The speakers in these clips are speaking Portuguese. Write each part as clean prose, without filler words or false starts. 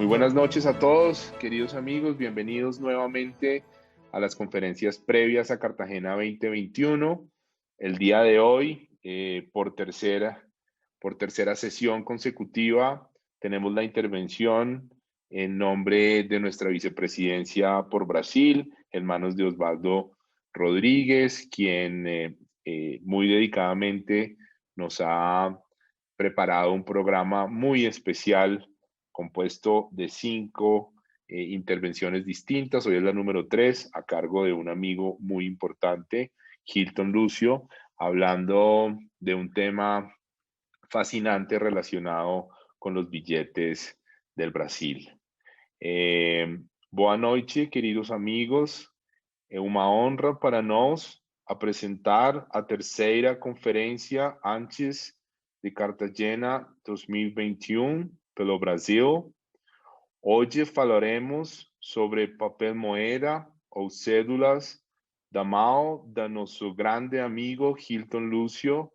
Muy buenas noches a todos, queridos amigos. Bienvenidos nuevamente a las conferencias previas a Cartagena 2021. El día de hoy, por tercera sesión consecutiva, tenemos la intervención en nombre de nuestra vicepresidencia por Brasil, en manos de Osvaldo Rodríguez, quien muy dedicadamente nos ha preparado un programa muy especial compuesto de 5 intervenciones distintas. Hoy es la número 3, a cargo de un amigo muy importante, Hilton Lucio, hablando de un tema fascinante relacionado con los billetes del Brasil. Boa noite, queridos amigos. É uma honra para nós apresentar a terceira conferência antes de Cartagena 2021 pelo Brasil. Hoje falaremos sobre papel moeda ou cédulas da mão da nosso grande amigo Hilton Lucio.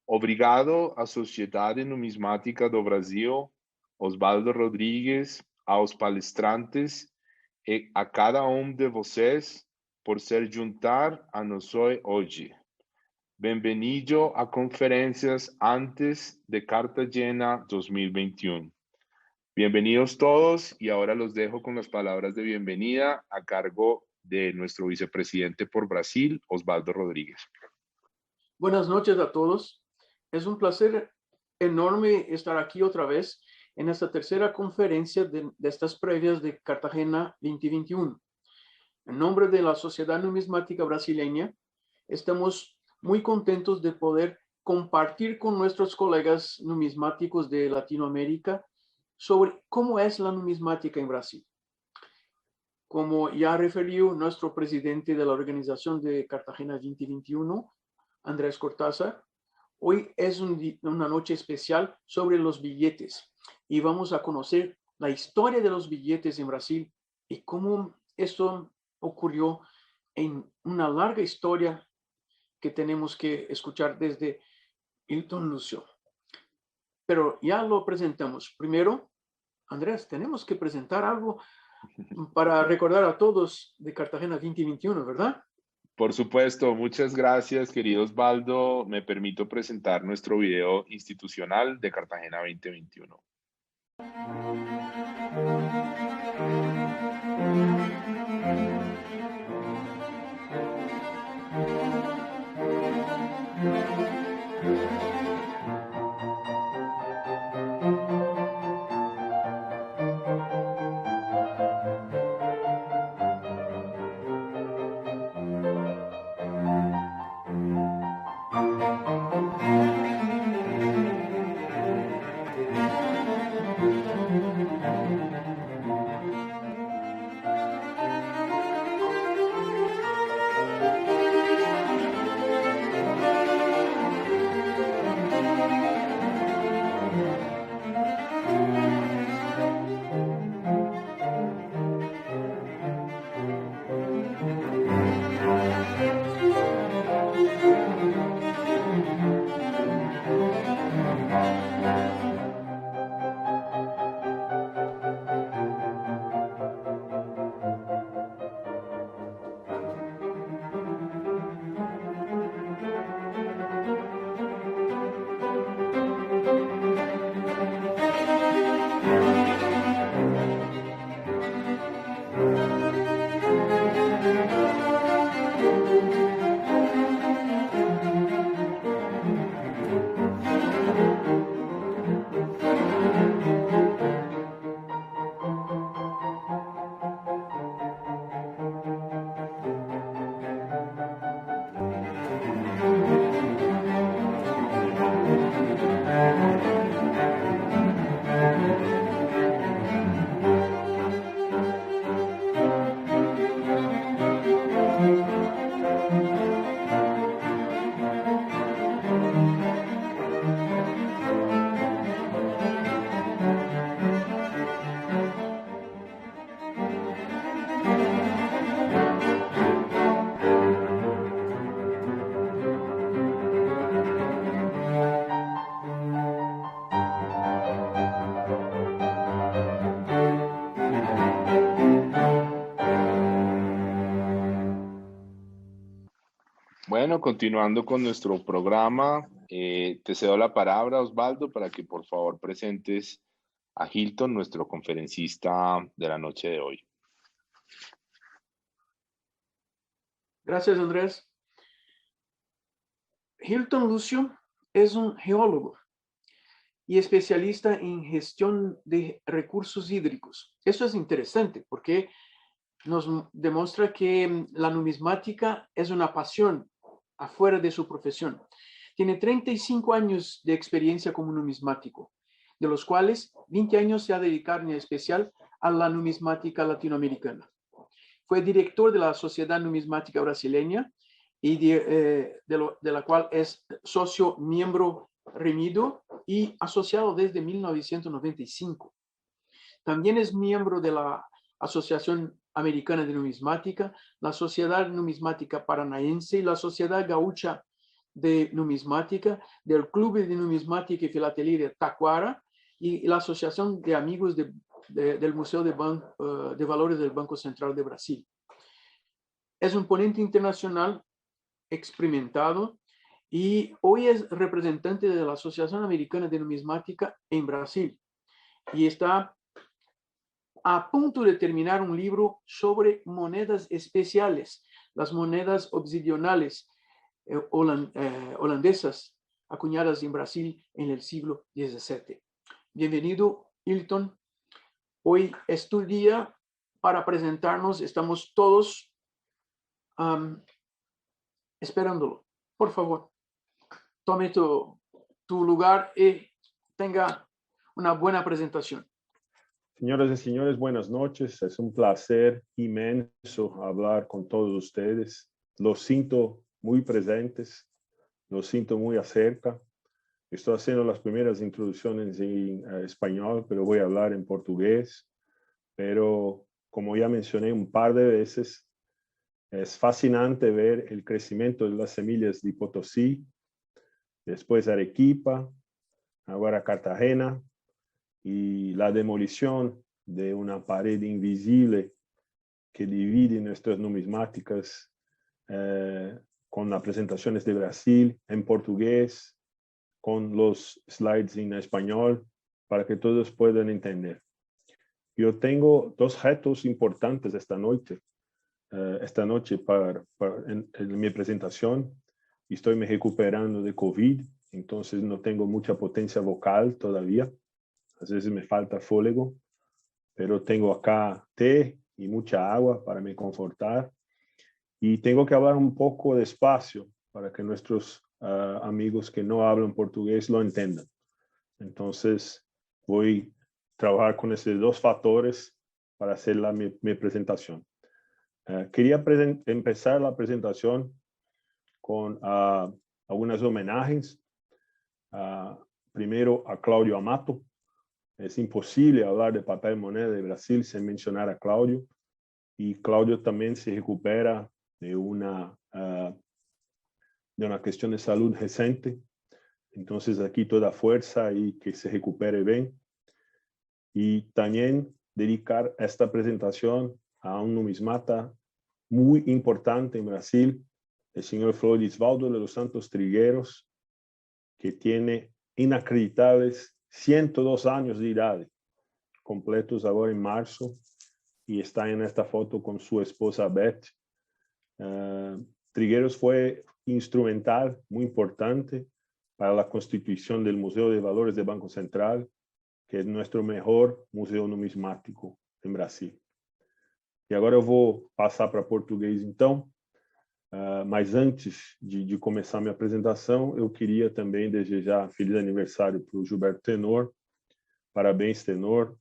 Obrigado à Sociedade Numismática do Brasil, Osvaldo Rodrigues, aos palestrantes e a cada de vocês por se juntar a nós hoje. Bem-vindo a conferências antes de Cartagena 2021. Bienvenidos todos y ahora los dejo con las palabras de bienvenida a cargo de nuestro vicepresidente por Brasil, Osvaldo Rodríguez. Buenas noches a todos. Es un placer enorme estar aquí otra vez en esta tercera conferencia de estas previas de Cartagena 2021. En nombre de la Sociedad Numismática Brasileña, estamos muy contentos de poder compartir con nuestros colegas numismáticos de Latinoamérica sobre cómo es la numismática en Brasil. Como ya refirió nuestro presidente de la organización de Cartagena 2021, Andrés Cortázar, hoy es una noche especial sobre los billetes y vamos a conocer la historia de los billetes en Brasil y cómo esto ocurrió en una larga historia que tenemos que escuchar desde Hilton Lucio. Pero ya lo presentamos. Primero, Andrés, tenemos que presentar algo para recordar a todos de Cartagena 2021, ¿verdad? Por supuesto, muchas gracias, querido Osvaldo. Me permito presentar nuestro video institucional de Cartagena 2021. Bueno, continuando con nuestro programa, te cedo la palabra, Osvaldo, para que por favor presentes a Hilton, nuestro conferencista de la noche de hoy. Gracias, Andrés. Hilton Lucio es un geólogo y especialista en gestión de recursos hídricos. Eso es interesante porque nos demuestra que la numismática es una pasión afuera de su profesión. Tiene 35 años de experiencia como numismático, de los cuales 20 años se ha dedicado en especial a la numismática latinoamericana. Fue director de la Sociedad Numismática Brasileña y de la cual es socio miembro remido y asociado desde 1995. También es miembro de la Asociación Americana de Numismática, la Sociedad Numismática Paranaense y la Sociedad Gaúcha de Numismática, del Club de Numismática y Filatelia de Taquara y la Asociación de Amigos del Museo de Valores del Banco Central de Brasil. Es un ponente internacional experimentado y hoy es representante de la Asociación Americana de Numismática en Brasil y está a punto de terminar un libro sobre monedas especiales, las monedas obsidionales holandesas acuñadas en Brasil en el siglo XVII. Bienvenido, Hilton. Hoy es tu día para presentarnos. Estamos todos esperándolo. Por favor, tome tu lugar y tenga una buena presentación. Señoras y señores, buenas noches. Es un placer inmenso hablar con todos ustedes. Los siento muy presentes, los siento muy acerca. Estoy haciendo las primeras introducciones en español, pero voy a hablar en portugués. Pero como ya mencioné un par de veces, es fascinante ver el crecimiento de las semillas de Potosí, después Arequipa, ahora Cartagena, y la demolición de una pared invisible que divide nuestras numismáticas con las presentaciones de Brasil en portugués, con los slides en español, para que todos puedan entender. Yo tengo dos retos importantes esta noche en mi presentación. Estoy me recuperando de COVID, entonces no tengo mucha potencia vocal todavía. A veces me falta fôlego, pero tengo acá té y mucha agua para me confortar. Y tengo que hablar un poco despacio para que nuestros amigos que no hablan portugués lo entiendan. Entonces voy a trabajar con esos dos factores para hacer mi presentación. Quería empezar la presentación con algunas homenajes. Primero a Cláudio Amato. Es imposible hablar de papel moneda de Brasil sin mencionar a Cláudio. Y Cláudio también se recupera de una cuestión de salud reciente. Entonces aquí toda fuerza y que se recupere bien. Y también dedicar esta presentación a un numismata muy importante en Brasil, el señor Florisvaldo de los Santos Trigueros, que tiene inacreditables 102 años de edad, completos ahora en marzo, y está en esta foto con su esposa Beth. Trigueros fue instrumental, muy importante, para la constitución del Museo de Valores del Banco Central, que es nuestro mejor museo numismático en Brasil. E agora eu vou passar para português, então. Mas antes de começar minha apresentação, eu queria também desejar feliz aniversário para o Gilberto Tenor. Parabéns, Tenor.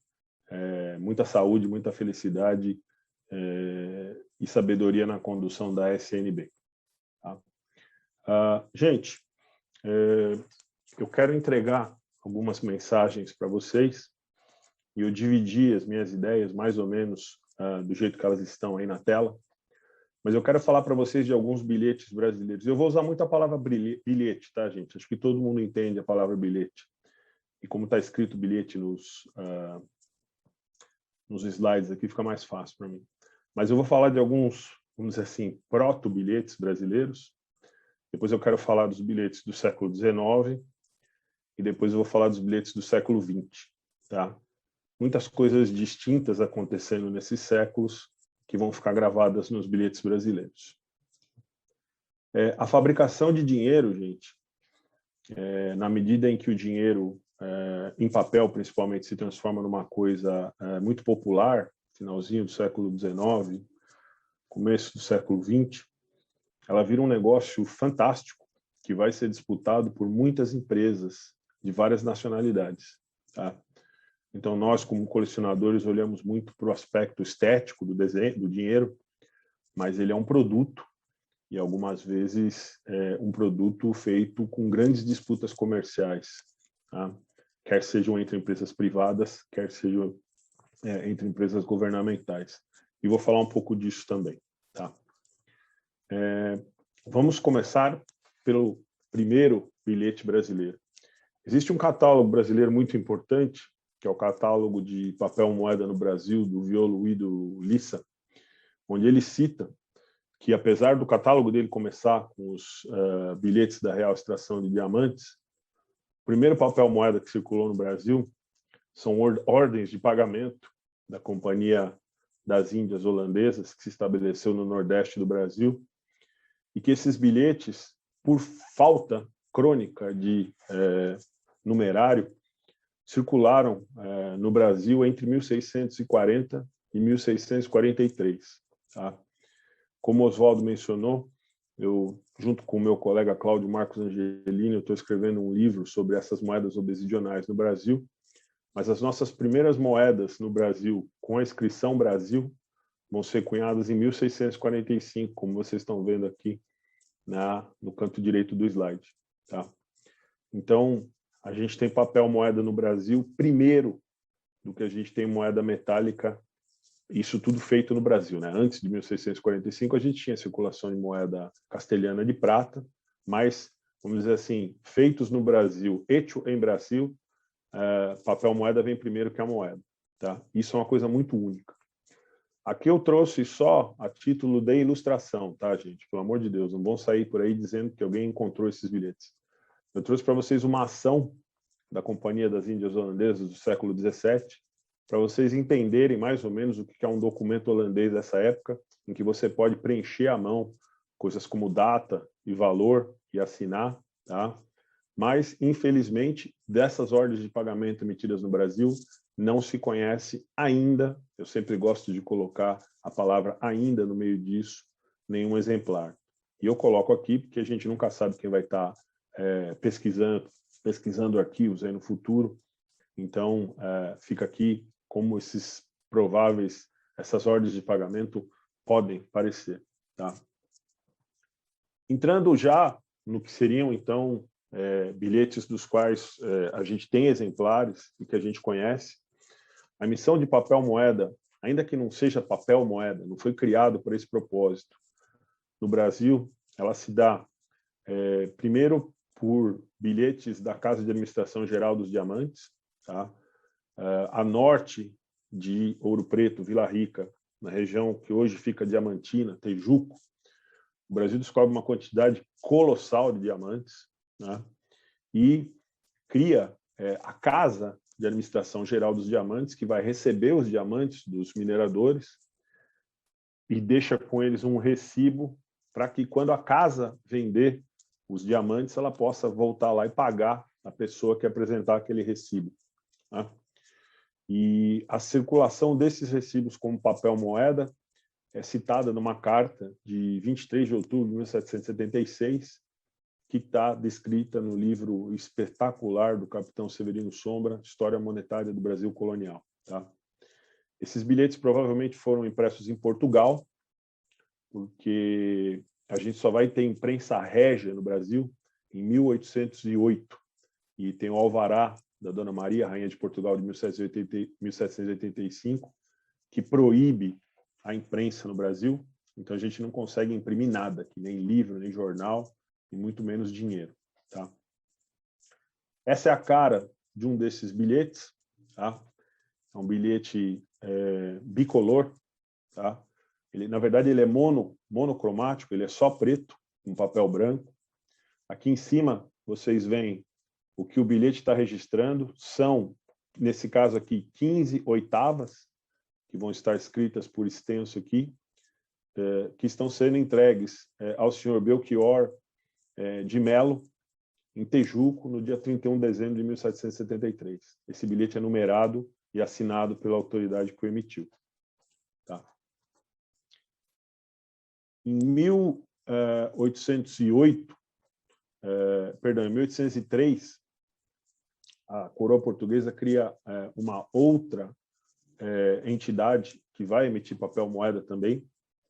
Muita saúde, muita felicidade e sabedoria na condução da SNB. Tá? Gente, eu quero entregar algumas mensagens para vocês e eu dividi as minhas ideias mais ou menos do jeito que elas estão aí na tela. Mas eu quero falar para vocês de alguns bilhetes brasileiros. Eu vou usar muito a palavra bilhete, tá, gente? Acho que todo mundo entende a palavra bilhete. E como está escrito bilhete nos slides aqui, fica mais fácil para mim. Mas eu vou falar de alguns, vamos dizer assim, proto-bilhetes brasileiros. Depois eu quero falar dos bilhetes do século XIX e depois eu vou falar dos bilhetes do século XX, tá? Muitas coisas distintas acontecendo nesses séculos que vão ficar gravadas nos bilhetes brasileiros. A fabricação de dinheiro, gente, na medida em que o dinheiro, em papel principalmente, se transforma numa coisa muito popular, finalzinho do século XIX, começo do século XX, ela vira um negócio fantástico que vai ser disputado por muitas empresas de várias nacionalidades, tá? Então, nós, como colecionadores, olhamos muito para o aspecto estético do desenho, do dinheiro, mas ele é um produto, e algumas vezes um produto feito com grandes disputas comerciais, tá? Quer sejam entre empresas privadas, quer sejam entre empresas governamentais. E vou falar um pouco disso também, tá? Vamos começar pelo primeiro bilhete brasileiro. Existe um catálogo brasileiro muito importante, que é o catálogo de papel moeda no Brasil, do Violuído Lissa, onde ele cita que, apesar do catálogo dele começar com os bilhetes da Real Extração de Diamantes, o primeiro papel moeda que circulou no Brasil são ordens de pagamento da Companhia das Índias Holandesas, que se estabeleceu no Nordeste do Brasil, e que esses bilhetes, por falta crônica de numerário, circularam no Brasil entre 1640 e 1643. Tá? Como Oswaldo mencionou, eu, junto com o meu colega Cláudio Marcos Angelini, eu estou escrevendo um livro sobre essas moedas obsidionais no Brasil, mas as nossas primeiras moedas no Brasil, com a inscrição Brasil, vão ser cunhadas em 1645, como vocês estão vendo aqui no canto direito do slide. Tá? Então, a gente tem papel moeda no Brasil primeiro do que a gente tem moeda metálica, isso tudo feito no Brasil, né? Antes de 1645, a gente tinha circulação de moeda castelhana de prata, mas, vamos dizer assim, feitos no Brasil, hecho em Brasil, papel moeda vem primeiro que a moeda. Tá? Isso é uma coisa muito única. Aqui eu trouxe só a título de ilustração, tá, gente? Pelo amor de Deus, não vão sair por aí dizendo que alguém encontrou esses bilhetes. Eu trouxe para vocês uma ação da Companhia das Índias Holandesas do século XVII, para vocês entenderem mais ou menos o que é um documento holandês dessa época, em que você pode preencher à mão coisas como data e valor e assinar, tá? Mas, infelizmente, dessas ordens de pagamento emitidas no Brasil, não se conhece ainda, eu sempre gosto de colocar a palavra ainda no meio disso, nenhum exemplar. E eu coloco aqui porque a gente nunca sabe quem vai estar pesquisando arquivos aí no futuro. Então, fica aqui como essas ordens de pagamento podem parecer. Tá? Entrando já no que seriam, então, bilhetes dos quais a gente tem exemplares e que a gente conhece, a emissão de papel moeda, ainda que não seja papel moeda, não foi criado por esse propósito. No Brasil, ela se dá primeiro por bilhetes da Casa de Administração Geral dos Diamantes, tá? A norte de Ouro Preto, Vila Rica, na região que hoje fica Diamantina, Tijuco, o Brasil descobre uma quantidade colossal de diamantes, né? E cria a Casa de Administração Geral dos Diamantes, que vai receber os diamantes dos mineradores e deixa com eles um recibo para que, quando a casa vender os diamantes, ela possa voltar lá e pagar a pessoa que apresentar aquele recibo. Né? E a circulação desses recibos como papel moeda é citada numa carta de 23 de outubro de 1776, que está descrita no livro espetacular do capitão Severino Sombra, História Monetária do Brasil Colonial. Tá? Esses bilhetes provavelmente foram impressos em Portugal, porque a gente só vai ter imprensa régia no Brasil em 1808, e tem o alvará da Dona Maria, Rainha de Portugal, de 1785, que proíbe a imprensa no Brasil, então a gente não consegue imprimir nada, que nem livro, nem jornal, e muito menos dinheiro. Tá? Essa é a cara de um desses bilhetes. Tá? É um bilhete bicolor. Tá? Na verdade, ele é monocromático, ele é só preto, com papel branco. Aqui em cima, vocês veem o que o bilhete está registrando. São, nesse caso aqui, 15 oitavas, que vão estar escritas por extenso aqui, que estão sendo entregues ao senhor Belchior de Melo, em Tejuco, no dia 31 de dezembro de 1773. Esse bilhete é numerado e assinado pela autoridade que o emitiu. Tá? Em 1803, a coroa portuguesa cria uma outra entidade que vai emitir papel moeda também,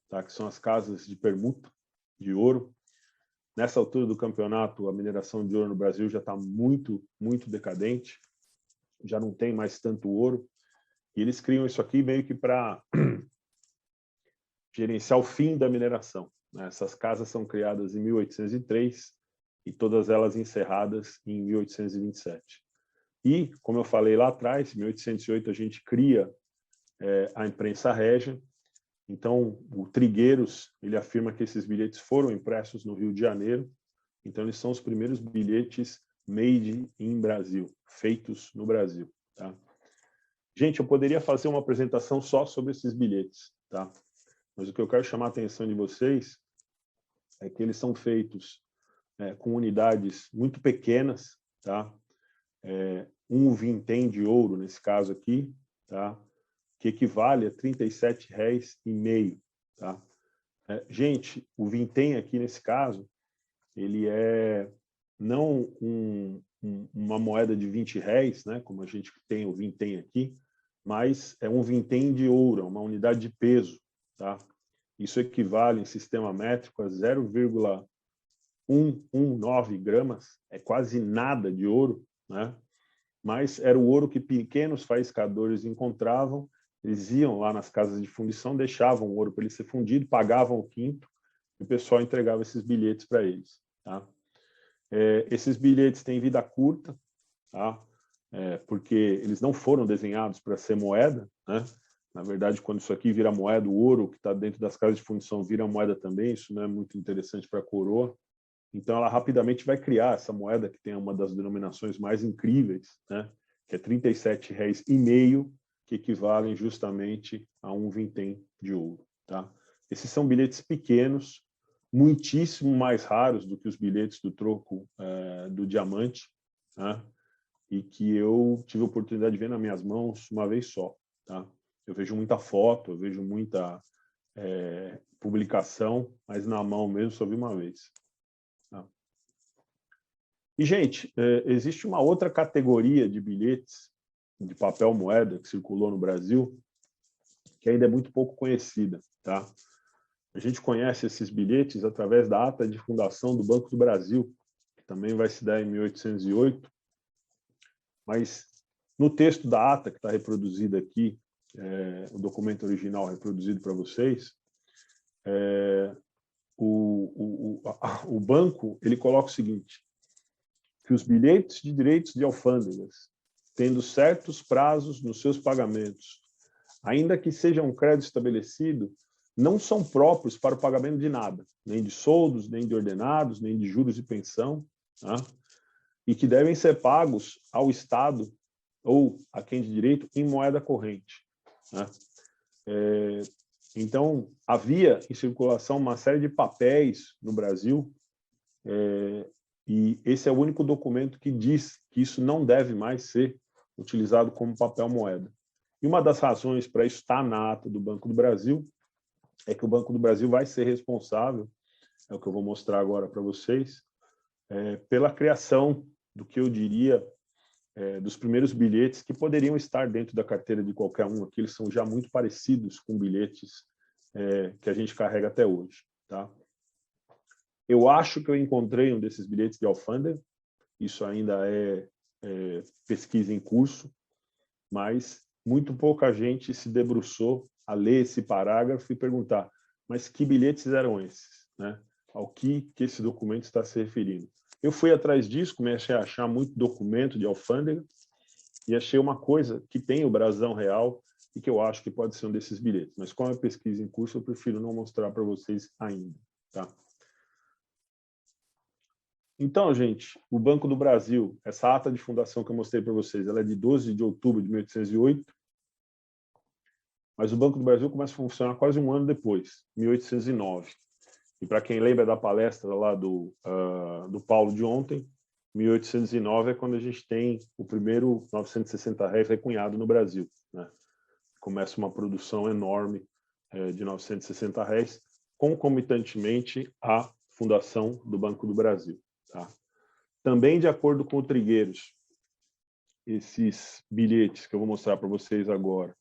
tá? Que são as casas de permuta de ouro. Nessa altura do campeonato, a mineração de ouro no Brasil já está muito, muito decadente, já não tem mais tanto ouro, e eles criam isso aqui meio que para gerenciar o fim da mineração, né? Essas casas são criadas em 1803 e todas elas encerradas em 1827. E, como eu falei lá atrás, em 1808 a gente cria a imprensa régia. Então, o Trigueiros, ele afirma que esses bilhetes foram impressos no Rio de Janeiro. Então, eles são os primeiros bilhetes made in Brasil, feitos no Brasil. Tá? Gente, eu poderia fazer uma apresentação só sobre esses bilhetes, tá? Mas o que eu quero chamar a atenção de vocês é que eles são feitos com unidades muito pequenas, tá? Um vintém de ouro, nesse caso aqui, tá? Que equivale a R$ 37,5. Tá? Gente, o vintém aqui, nesse caso, ele é não uma moeda de R$ 20, né, como a gente tem o vintém aqui, mas é um vintém de ouro, uma unidade de peso. Tá? Isso equivale, em sistema métrico, a 0,119 gramas, é quase nada de ouro, né? Mas era o ouro que pequenos faiscadores encontravam. Eles iam lá nas casas de fundição, deixavam o ouro para ele ser fundido, pagavam o quinto, e o pessoal entregava esses bilhetes para eles. Tá? Esses bilhetes têm vida curta, tá? Porque eles não foram desenhados para ser moeda, né? Na verdade, quando isso aqui vira moeda, o ouro que está dentro das casas de fundição vira moeda também. Isso não é muito interessante para a coroa. Então, ela rapidamente vai criar essa moeda que tem uma das denominações mais incríveis, né? Que é R$ 37,5, que equivalem justamente a um vintém de ouro. Tá? Esses são bilhetes pequenos, muitíssimo mais raros do que os bilhetes do troco do diamante, né? E que eu tive a oportunidade de ver nas minhas mãos uma vez só. Tá? Eu vejo muita foto, eu vejo muita publicação, mas na mão mesmo só vi uma vez. Tá? E, gente, existe uma outra categoria de bilhetes de papel moeda que circulou no Brasil, que ainda é muito pouco conhecida. Tá? A gente conhece esses bilhetes através da ata de fundação do Banco do Brasil, que também vai se dar em 1808, mas no texto da ata, que está reproduzido aqui, o documento original reproduzido para vocês, o banco ele coloca o seguinte, que os bilhetes de direitos de alfândegas, tendo certos prazos nos seus pagamentos, ainda que seja um crédito estabelecido, não são próprios para o pagamento de nada, nem de soldos, nem de ordenados, nem de juros e pensão, tá? E que devem ser pagos ao Estado ou a quem de direito em moeda corrente. Tá? Então, havia em circulação uma série de papéis no Brasil, e esse é o único documento que diz que isso não deve mais ser utilizado como papel moeda. E uma das razões para isso estar na ata do Banco do Brasil é que o Banco do Brasil vai ser responsável, é o que eu vou mostrar agora para vocês, pela criação do que eu diria dos primeiros bilhetes que poderiam estar dentro da carteira de qualquer um. Aqui eles são já muito parecidos com bilhetes que a gente carrega até hoje. Tá? Eu acho que eu encontrei um desses bilhetes de alfândega, isso ainda é pesquisa em curso, mas muito pouca gente se debruçou a ler esse parágrafo e perguntar, mas que bilhetes eram esses? Né? Ao que esse documento está se referindo? Eu fui atrás disso, comecei a achar muito documento de alfândega e achei uma coisa que tem o brasão real e que eu acho que pode ser um desses bilhetes. Mas como é pesquisa em curso, eu prefiro não mostrar para vocês ainda. Tá? Então, gente, o Banco do Brasil, essa ata de fundação que eu mostrei para vocês, ela é de 12 de outubro de 1808, mas o Banco do Brasil começa a funcionar quase um ano depois, 1809. E para quem lembra da palestra lá do Paulo de ontem, 1809 é quando a gente tem o primeiro 960 réis recunhado no Brasil, né? Começa uma produção enorme de 960 réis, concomitantemente à fundação do Banco do Brasil. Tá? Também, de acordo com o Trigueiros, esses bilhetes que eu vou mostrar para vocês agora,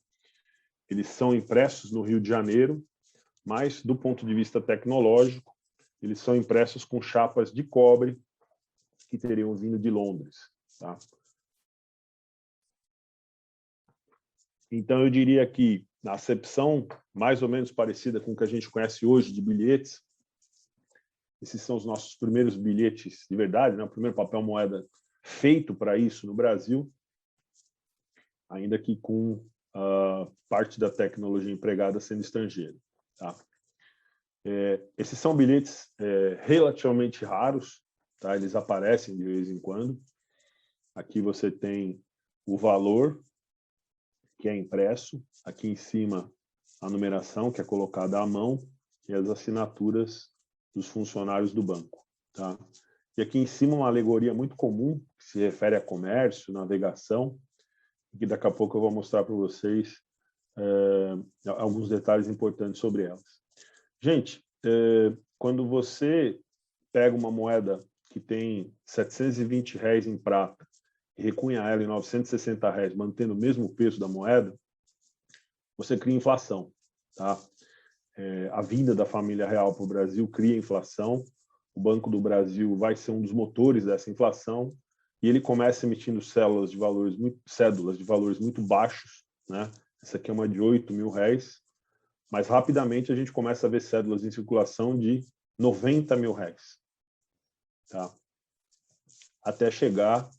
eles são impressos no Rio de Janeiro, mas, do ponto de vista tecnológico, eles são impressos com chapas de cobre que teriam vindo de Londres. Tá? Então, eu diria que, na acepção mais ou menos parecida com o que a gente conhece hoje de bilhetes, esses são os nossos primeiros bilhetes de verdade, né? O primeiro papel moeda feito para isso no Brasil, ainda que com parte da tecnologia empregada sendo estrangeira. Tá? Esses são bilhetes relativamente raros, tá? Eles aparecem de vez em quando. Aqui você tem o valor que é impresso, aqui em cima a numeração que é colocada à mão e as assinaturas dos funcionários do banco. Tá? E aqui em cima uma alegoria muito comum que se refere a comércio, navegação, que daqui a pouco eu vou mostrar para vocês alguns detalhes importantes sobre elas. Gente, quando você pega uma moeda que tem 720 réis em prata e recunha ela em 960 réis, mantendo o mesmo peso da moeda, você cria inflação. Tá? A vinda da família real para o Brasil cria inflação, o Banco do Brasil vai ser um dos motores dessa inflação, e ele começa emitindo cédulas de valores muito baixos, né? Essa aqui é uma de 8 mil réis, mas rapidamente a gente começa a ver cédulas em circulação de 90 mil réis. Tá? Até chegar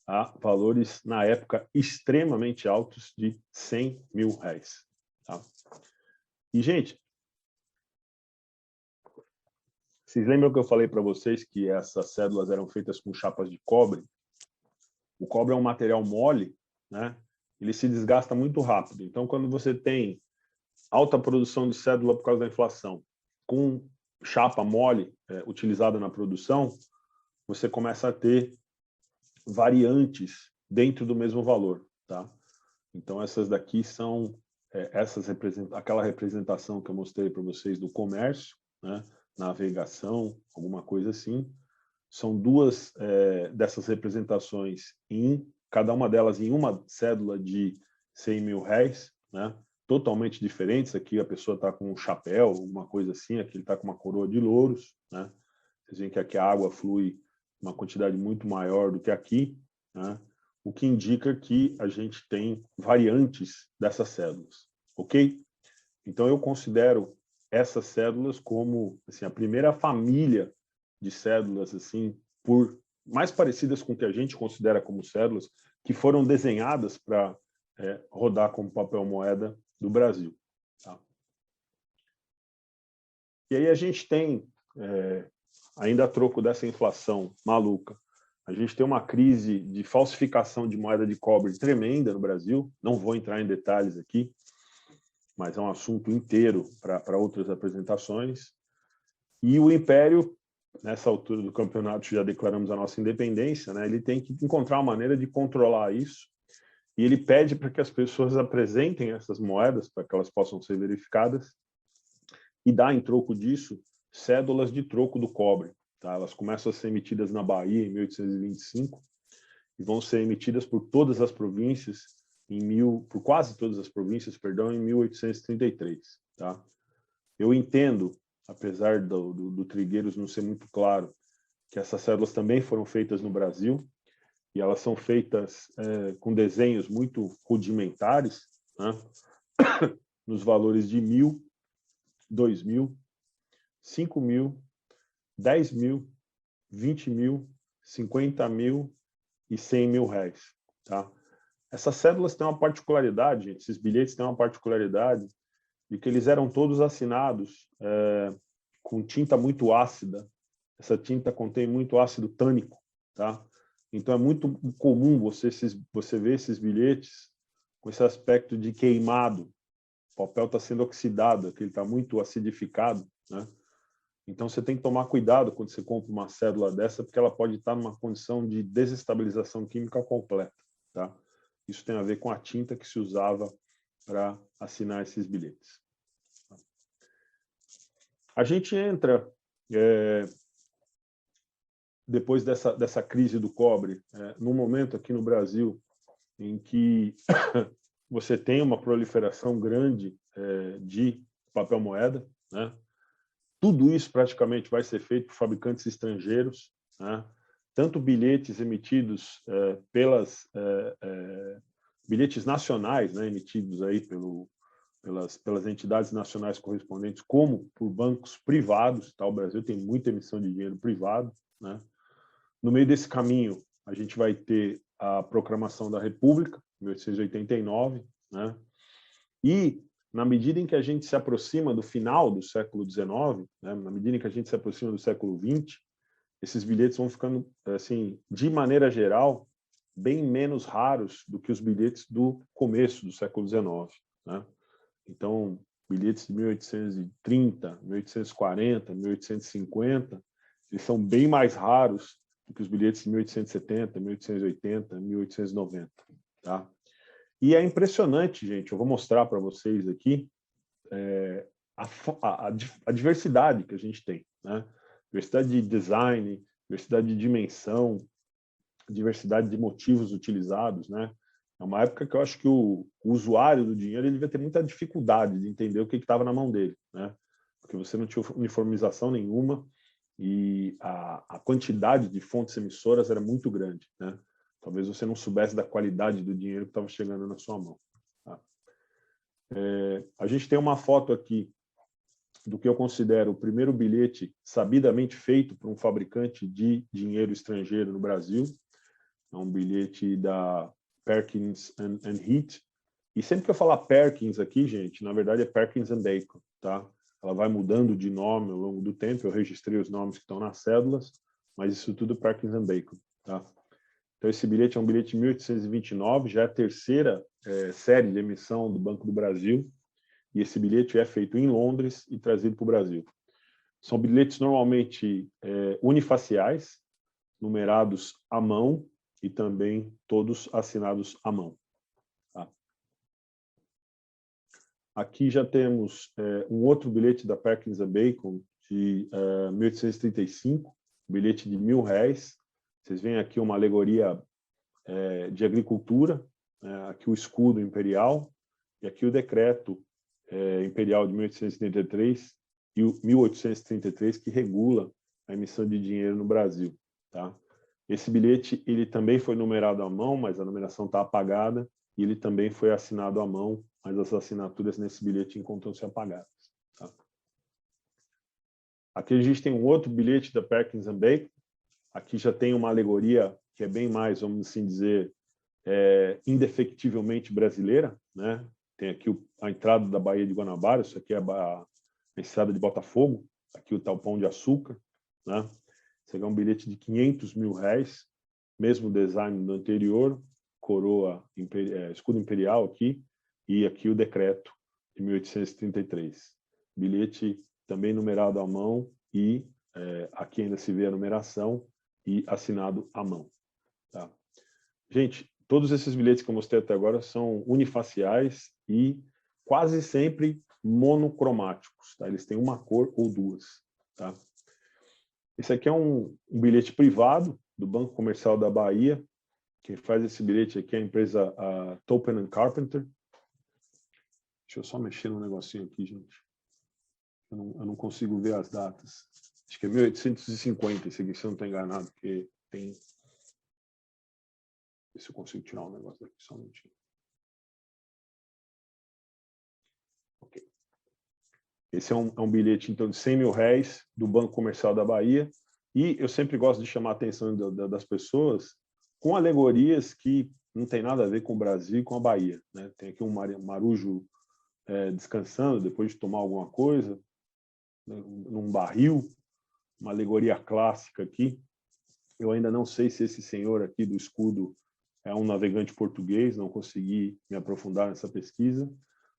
a valores, na época, extremamente altos de 100 mil réis. Tá? E, gente, vocês lembram que eu falei para vocês que essas cédulas eram feitas com chapas de cobre? O cobre é um material mole, né? Ele se desgasta muito rápido. Então, quando você tem alta produção de cédula por causa da inflação, com chapa mole utilizada na produção, você começa a ter variantes dentro do mesmo valor. Tá? Então, essas daqui são aquela representação que eu mostrei para vocês do comércio, né? Navegação, alguma coisa assim. São duas dessas representações, cada uma delas em uma cédula de 100 mil réis, né? Totalmente diferentes. Aqui a pessoa está com um chapéu, alguma coisa assim, aqui ele está com uma coroa de louros. Né? Vocês veem que aqui a água flui uma quantidade muito maior do que aqui, né? O que indica que a gente tem variantes dessas cédulas. Ok? Então eu considero essas cédulas como assim, a primeira família de cédulas assim, mais parecidas com o que a gente considera como cédulas, que foram desenhadas para rodar como papel moeda do Brasil. Tá? E aí a gente tem, ainda a troco dessa inflação maluca, a gente tem uma crise de falsificação de moeda de cobre tremenda no Brasil. Não vou entrar em detalhes aqui, mas é um assunto inteiro para outras apresentações. E o Império, nessa altura do campeonato, já declaramos a nossa independência, né? Ele tem que encontrar uma maneira de controlar isso, e ele pede para que as pessoas apresentem essas moedas para que elas possam ser verificadas e dá, em troco disso, cédulas de troco do cobre. Tá? Elas começam a ser emitidas na Bahia em 1825 e vão ser emitidas por todas as províncias por quase todas as províncias, perdão, em 1833. Tá? Eu entendo, apesar do Trigueiros não ser muito claro, que essas cédulas também foram feitas no Brasil, e elas são feitas com desenhos muito rudimentares, né? Nos valores de 1.000, 2.000, 5.000, 10.000, 20.000, 50.000 e 100 mil réis. Tá? Essas cédulas têm uma particularidade, esses bilhetes têm uma particularidade de que eles eram todos assinados com tinta muito ácida Essa tinta contém muito ácido tânico, tá? Então é muito comum você ver esses bilhetes com esse aspecto de queimado. O papel está sendo oxidado, ele está muito acidificado, né? Então você tem que tomar cuidado quando você compra uma cédula dessa, porque ela pode estar numa condição de desestabilização química completa, tá? Isso tem a ver com a tinta que se usava para assinar esses bilhetes. A gente entra, depois dessa crise do cobre, num momento aqui no Brasil em que você tem uma proliferação grande de papel moeda, né? Tudo isso praticamente vai ser feito por fabricantes estrangeiros, né? Tanto bilhetes emitidos bilhetes nacionais, né, emitidos aí pelas entidades nacionais correspondentes, como por bancos privados, tá? O Brasil tem muita emissão de dinheiro privado, né? No meio desse caminho, a gente vai ter a Proclamação da República, 1889, né? E, na medida em que a gente se aproxima do final do século XIX, né, na medida em que a gente se aproxima do século XX, esses bilhetes vão ficando, assim, de maneira geral, bem menos raros do que os bilhetes do começo do século XIX, né? Então, bilhetes de 1830, 1840, 1850, eles são bem mais raros do que os bilhetes de 1870, 1880, 1890, tá? E é impressionante, gente, eu vou mostrar para vocês aqui a diversidade que a gente tem, né? Diversidade de design, diversidade de dimensão, diversidade de motivos utilizados, né? É uma época que eu acho que o usuário do dinheiro ele devia ter muita dificuldade de entender o que estava na mão dele, né? Porque você não tinha uniformização nenhuma e a quantidade de fontes emissoras era muito grande, né? Talvez você não soubesse da qualidade do dinheiro que estava chegando na sua mão, tá? A gente tem uma foto aqui do que eu considero o primeiro bilhete sabidamente feito por um fabricante de dinheiro estrangeiro no Brasil. É um bilhete da Perkins and Heath. E sempre que eu falar Perkins aqui, gente, na verdade é Perkins and Bacon, tá? Ela vai mudando de nome ao longo do tempo. Eu registrei os nomes que estão nas cédulas, mas isso tudo é Perkins and Bacon, tá? Então esse bilhete é um bilhete de 1829, já é a terceira série de emissão do Banco do Brasil. E esse bilhete é feito em Londres e trazido para o Brasil. São bilhetes normalmente unifaciais, numerados à mão e também todos assinados à mão. Tá? Aqui já temos um outro bilhete da Perkins and Bacon de 1835, bilhete de R$1.000. Vocês veem aqui uma alegoria de agricultura, aqui o escudo imperial e aqui o decreto imperial de 1833 e o 1833 que regula a emissão de dinheiro no Brasil, tá? Esse bilhete ele também foi numerado à mão, mas a numeração está apagada, e ele também foi assinado à mão, mas as assinaturas nesse bilhete encontram-se apagadas, tá? Aqui a gente tem um outro bilhete da Perkins and Bacon. Aqui já tem uma alegoria que é bem mais, vamos assim dizer, indefectivelmente brasileira, né? Tem aqui a entrada da Baía de Guanabara, isso aqui é a estrada de Botafogo, aqui o tal Pão de Açúcar, né? Esse aqui é um bilhete de R$500.000, mesmo design do anterior, coroa, escudo imperial aqui, e aqui o decreto de 1833. Bilhete também numerado à mão e aqui ainda se vê a numeração e assinado à mão, tá? Gente, todos esses bilhetes que eu mostrei até agora são unifaciais e quase sempre monocromáticos, tá? Eles têm uma cor ou duas, tá? Esse aqui é um bilhete privado do Banco Comercial da Bahia. Quem faz esse bilhete aqui é a empresa Topen & Carpenter. Deixa eu só mexer no negocinho aqui, gente. Eu não consigo ver as datas. Acho que é 1850, esse aqui, se eu não estou enganado, porque tem... Ver se eu consigo tirar um negócio daqui, só um minutinho. Ok. Esse é um bilhete, então, de R$100.000 do Banco Comercial da Bahia. E eu sempre gosto de chamar a atenção das pessoas com alegorias que não tem nada a ver com o Brasil e com a Bahia, né? Tem aqui um marujo descansando depois de tomar alguma coisa, né, num barril. uma alegoria clássica aqui. Eu ainda não sei se esse senhor aqui do escudo é um navegante português, não consegui me aprofundar nessa pesquisa,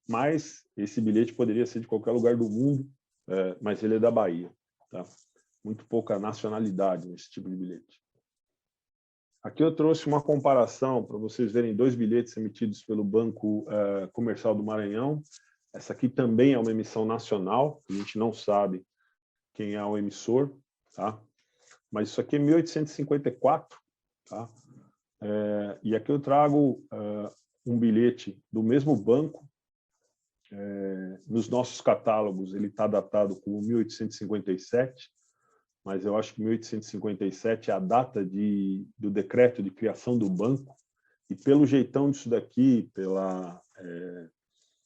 mas esse bilhete poderia ser de qualquer lugar do mundo, mas ele é da Bahia. Tá? Muito pouca nacionalidade nesse tipo de bilhete. Aqui eu trouxe uma comparação para vocês verem dois bilhetes emitidos pelo Banco Comercial do Maranhão. Essa aqui também é uma emissão nacional, a gente não sabe quem é o emissor, tá? Mas isso aqui é 1854, tá? E aqui eu trago um bilhete do mesmo banco. Nos nossos catálogos ele está datado como 1857, mas eu acho que 1857 é a data do decreto de criação do banco, e pelo jeitão disso daqui,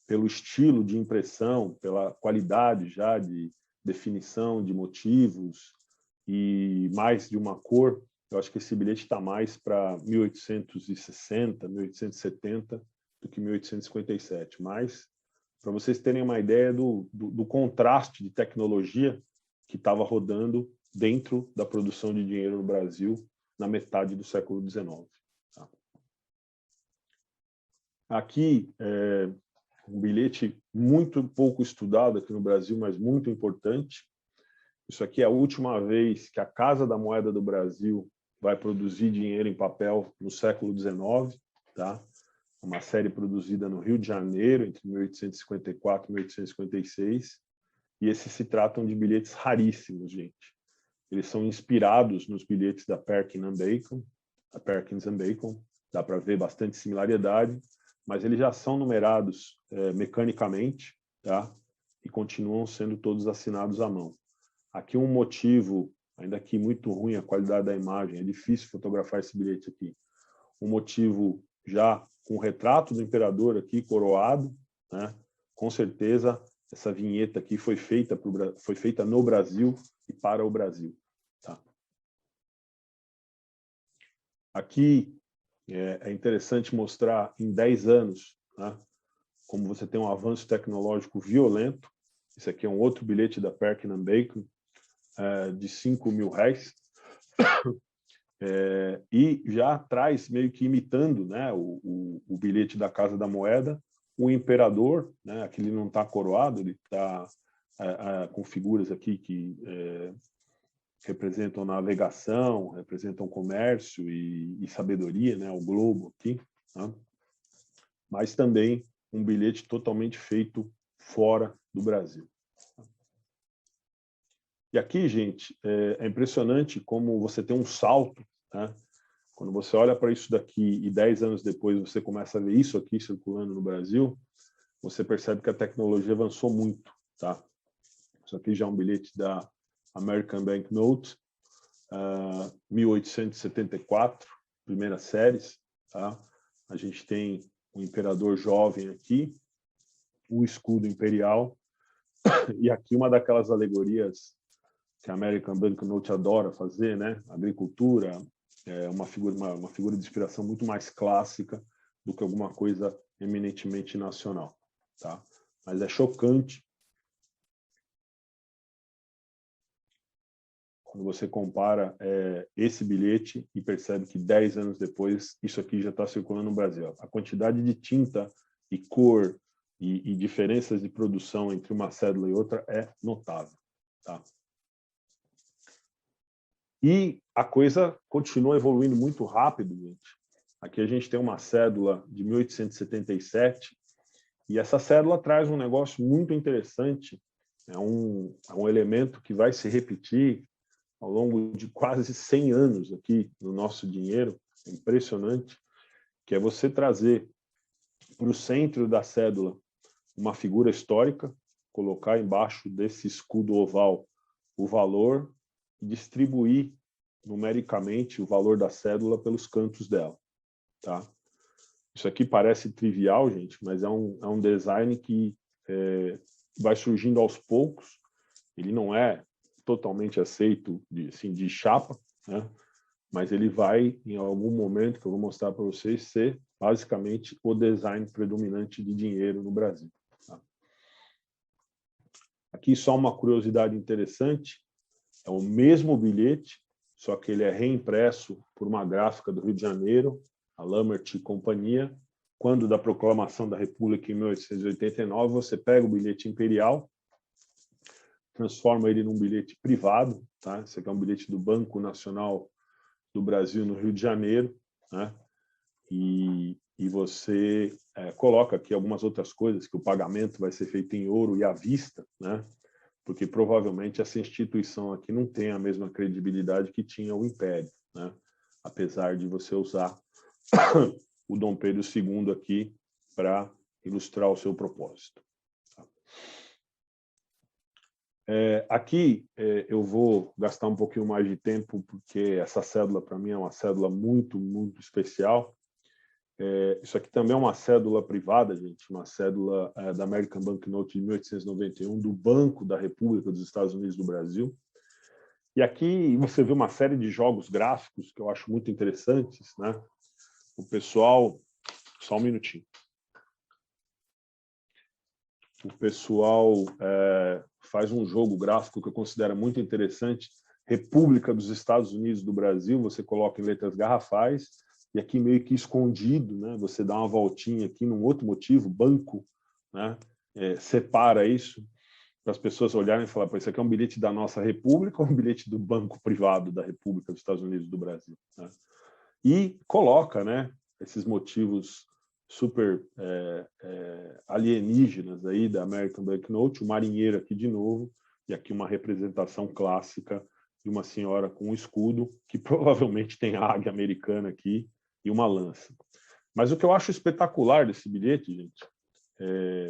pelo estilo de impressão, pela qualidade já de definição de motivos e mais de uma cor, eu acho que esse bilhete está mais para 1860, 1870 do que 1857. Mas, para vocês terem uma ideia do contraste de tecnologia que estava rodando dentro da produção de dinheiro no Brasil na metade do século XIX. Tá? Aqui, um bilhete muito pouco estudado aqui no Brasil, mas muito importante. Isso aqui é a última vez que a Casa da Moeda do Brasil vai produzir dinheiro em papel no século XIX, tá? Uma série produzida no Rio de Janeiro, entre 1854 e 1856, e esses se tratam de bilhetes raríssimos, gente. Eles são inspirados nos bilhetes da Perkins and Bacon, dá para ver bastante similaridade, mas eles já são numerados mecanicamente, tá? E continuam sendo todos assinados à mão. Aqui um motivo, ainda que muito ruim a qualidade da imagem, é difícil fotografar esse bilhete aqui. Um motivo já com o retrato do imperador aqui coroado, né? Com certeza essa vinheta aqui foi feita no Brasil e para o Brasil. Tá? Aqui é interessante mostrar em 10 anos, né, como você tem um avanço tecnológico violento. Esse aqui é um outro bilhete da Perkins and Bacon, de R$5.000, e já traz, meio que imitando, né, o bilhete da Casa da Moeda, o imperador, né, aqui ele não está coroado, ele está com figuras aqui que representam navegação, representam comércio e sabedoria, né, o globo aqui, tá? Mas também um bilhete totalmente feito fora do Brasil. E aqui, gente, é impressionante como você tem um salto, né? Quando você olha para isso daqui e 10 anos depois você começa a ver isso aqui circulando no Brasil, você percebe que a tecnologia avançou muito, tá? Isso aqui já é um bilhete da American Banknote, 1874, primeira séries, tá? A gente tem um imperador jovem aqui, o escudo imperial, e aqui uma daquelas alegorias que a American Banknote adora fazer, né? Agricultura, uma figura de inspiração muito mais clássica do que alguma coisa eminentemente nacional, tá? Mas é chocante quando você compara esse bilhete e percebe que 10 anos depois isso aqui já está circulando no Brasil. A quantidade de tinta e cor e diferenças de produção entre uma cédula e outra é notável, tá? E a coisa continua evoluindo muito rápido, gente. Aqui a gente tem uma cédula de 1877 e essa cédula traz um negócio muito interessante. É um elemento que vai se repetir ao longo de quase 100 anos aqui no nosso dinheiro. É impressionante, que é você trazer para o centro da cédula uma figura histórica, colocar embaixo desse escudo oval o valor e distribuir numericamente o valor da cédula pelos cantos dela, tá? Isso aqui parece trivial, gente, mas é um design que vai surgindo aos poucos. Ele não é totalmente aceito de chapa, né? Mas ele vai, em algum momento, que eu vou mostrar para vocês, ser basicamente o design predominante de dinheiro no Brasil. Tá? Aqui só uma curiosidade interessante, É o mesmo bilhete, só que ele é reimpresso por uma gráfica do Rio de Janeiro, a Lammert e companhia. Quando da proclamação da República em 1889, você pega o bilhete imperial, transforma ele num bilhete privado, tá? Esse aqui é um bilhete do Banco Nacional do Brasil no Rio de Janeiro, né? E você coloca aqui algumas outras coisas, que o pagamento vai ser feito em ouro e à vista, né? Porque provavelmente essa instituição aqui não tem a mesma credibilidade que tinha o Império, né? Apesar de você usar o Dom Pedro II aqui para ilustrar o seu propósito. Aqui eu vou gastar um pouquinho mais de tempo, porque essa cédula, para mim, é uma cédula muito, muito especial. Isso aqui também é uma cédula privada, gente, uma cédula da American Banknote de 1891, do Banco da República dos Estados Unidos do Brasil. E aqui você vê uma série de jogos gráficos que eu acho muito interessantes, né? O pessoal... Só um minutinho. O pessoal faz um jogo gráfico que eu considero muito interessante, República dos Estados Unidos do Brasil, você coloca em letras garrafais, e aqui meio que escondido, né? Você dá uma voltinha aqui num outro motivo, banco, né? Separa isso, para as pessoas olharem e falar, isso aqui é um bilhete da nossa República ou um bilhete do banco privado da República dos Estados Unidos do Brasil, né? E coloca, né, esses motivos super alienígenas aí da American Banknote, o marinheiro aqui de novo, e aqui uma representação clássica de uma senhora com um escudo, que provavelmente tem a águia americana aqui, e uma lança. Mas o que eu acho espetacular desse bilhete, gente,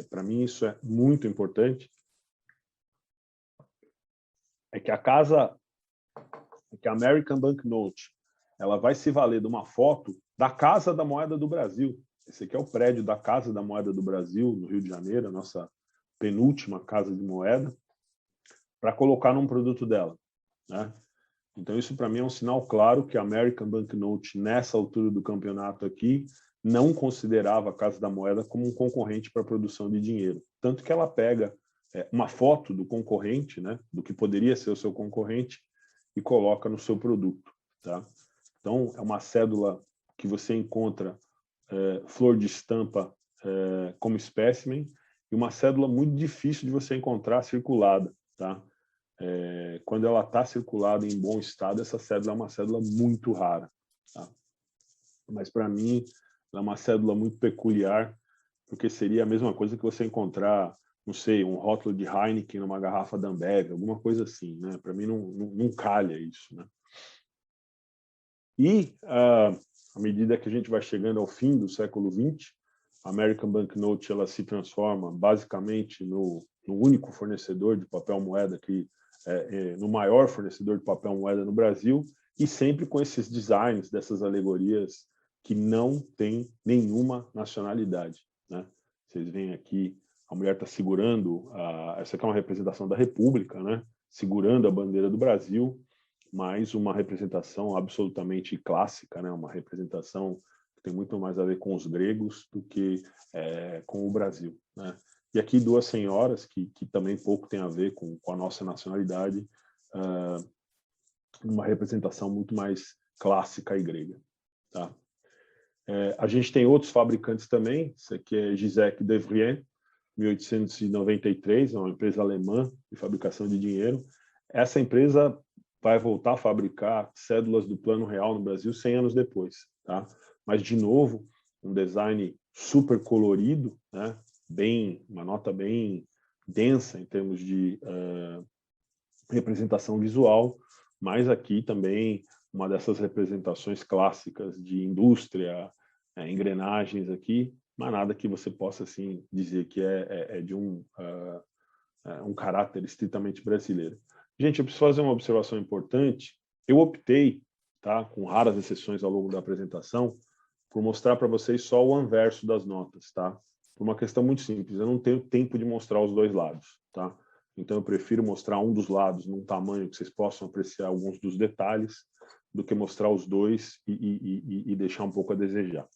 para mim isso é muito importante, é que a American Banknote, ela vai se valer de uma foto da Casa da Moeda do Brasil. Esse aqui é o prédio da Casa da Moeda do Brasil, no Rio de Janeiro, a nossa penúltima casa de moeda, para colocar num produto dela, né? Então, isso para mim é um sinal claro que a American Banknote, nessa altura do campeonato aqui, não considerava a Casa da Moeda como um concorrente para a produção de dinheiro. Tanto que ela pega uma foto do concorrente, né, do que poderia ser o seu concorrente, e coloca no seu produto, tá? Então, é uma cédula que você encontra flor de estampa como espécimen, e uma cédula muito difícil de você encontrar circulada, tá? Quando ela está circulada em bom estado, essa cédula é uma cédula muito rara, tá? Mas, para mim, ela é uma cédula muito peculiar, porque seria a mesma coisa que você encontrar, não sei, um rótulo de Heineken numa garrafa da Ambev, alguma coisa assim, né? Para mim, não calha isso, né? E, à medida que a gente vai chegando ao fim do século XX, a American Banknote ela se transforma basicamente no único fornecedor de papel moeda no maior fornecedor de papel moeda no Brasil, e sempre com esses designs dessas alegorias que não tem nenhuma nacionalidade, né? Vocês veem aqui, a mulher está segurando, essa aqui é uma representação da República, né? Segurando a bandeira do Brasil, mas uma representação absolutamente clássica, né? Uma representação que tem muito mais a ver com os gregos do que com o Brasil, né? E aqui duas senhoras que também pouco tem a ver com a nossa nacionalidade, uma representação muito mais clássica e grega, tá? A gente tem outros fabricantes também. Isso aqui é Gisèque Devrient, 1893, é uma empresa alemã de fabricação de dinheiro. Essa empresa vai voltar a fabricar cédulas do Plano Real no Brasil 100 anos depois, tá? Mas, de novo, um design super colorido, né? Uma nota bem densa em termos de representação visual, mas aqui também uma dessas representações clássicas de indústria, engrenagens aqui, mas nada que você possa assim dizer que é de um caráter estritamente brasileiro. Gente, eu preciso fazer uma observação importante. Eu optei, tá, com raras exceções ao longo da apresentação, por mostrar para vocês só o anverso das notas, tá? Por uma questão muito simples, eu não tenho tempo de mostrar os dois lados, tá? Então eu prefiro mostrar um dos lados num tamanho que vocês possam apreciar alguns dos detalhes, do que mostrar os dois e deixar um pouco a desejar.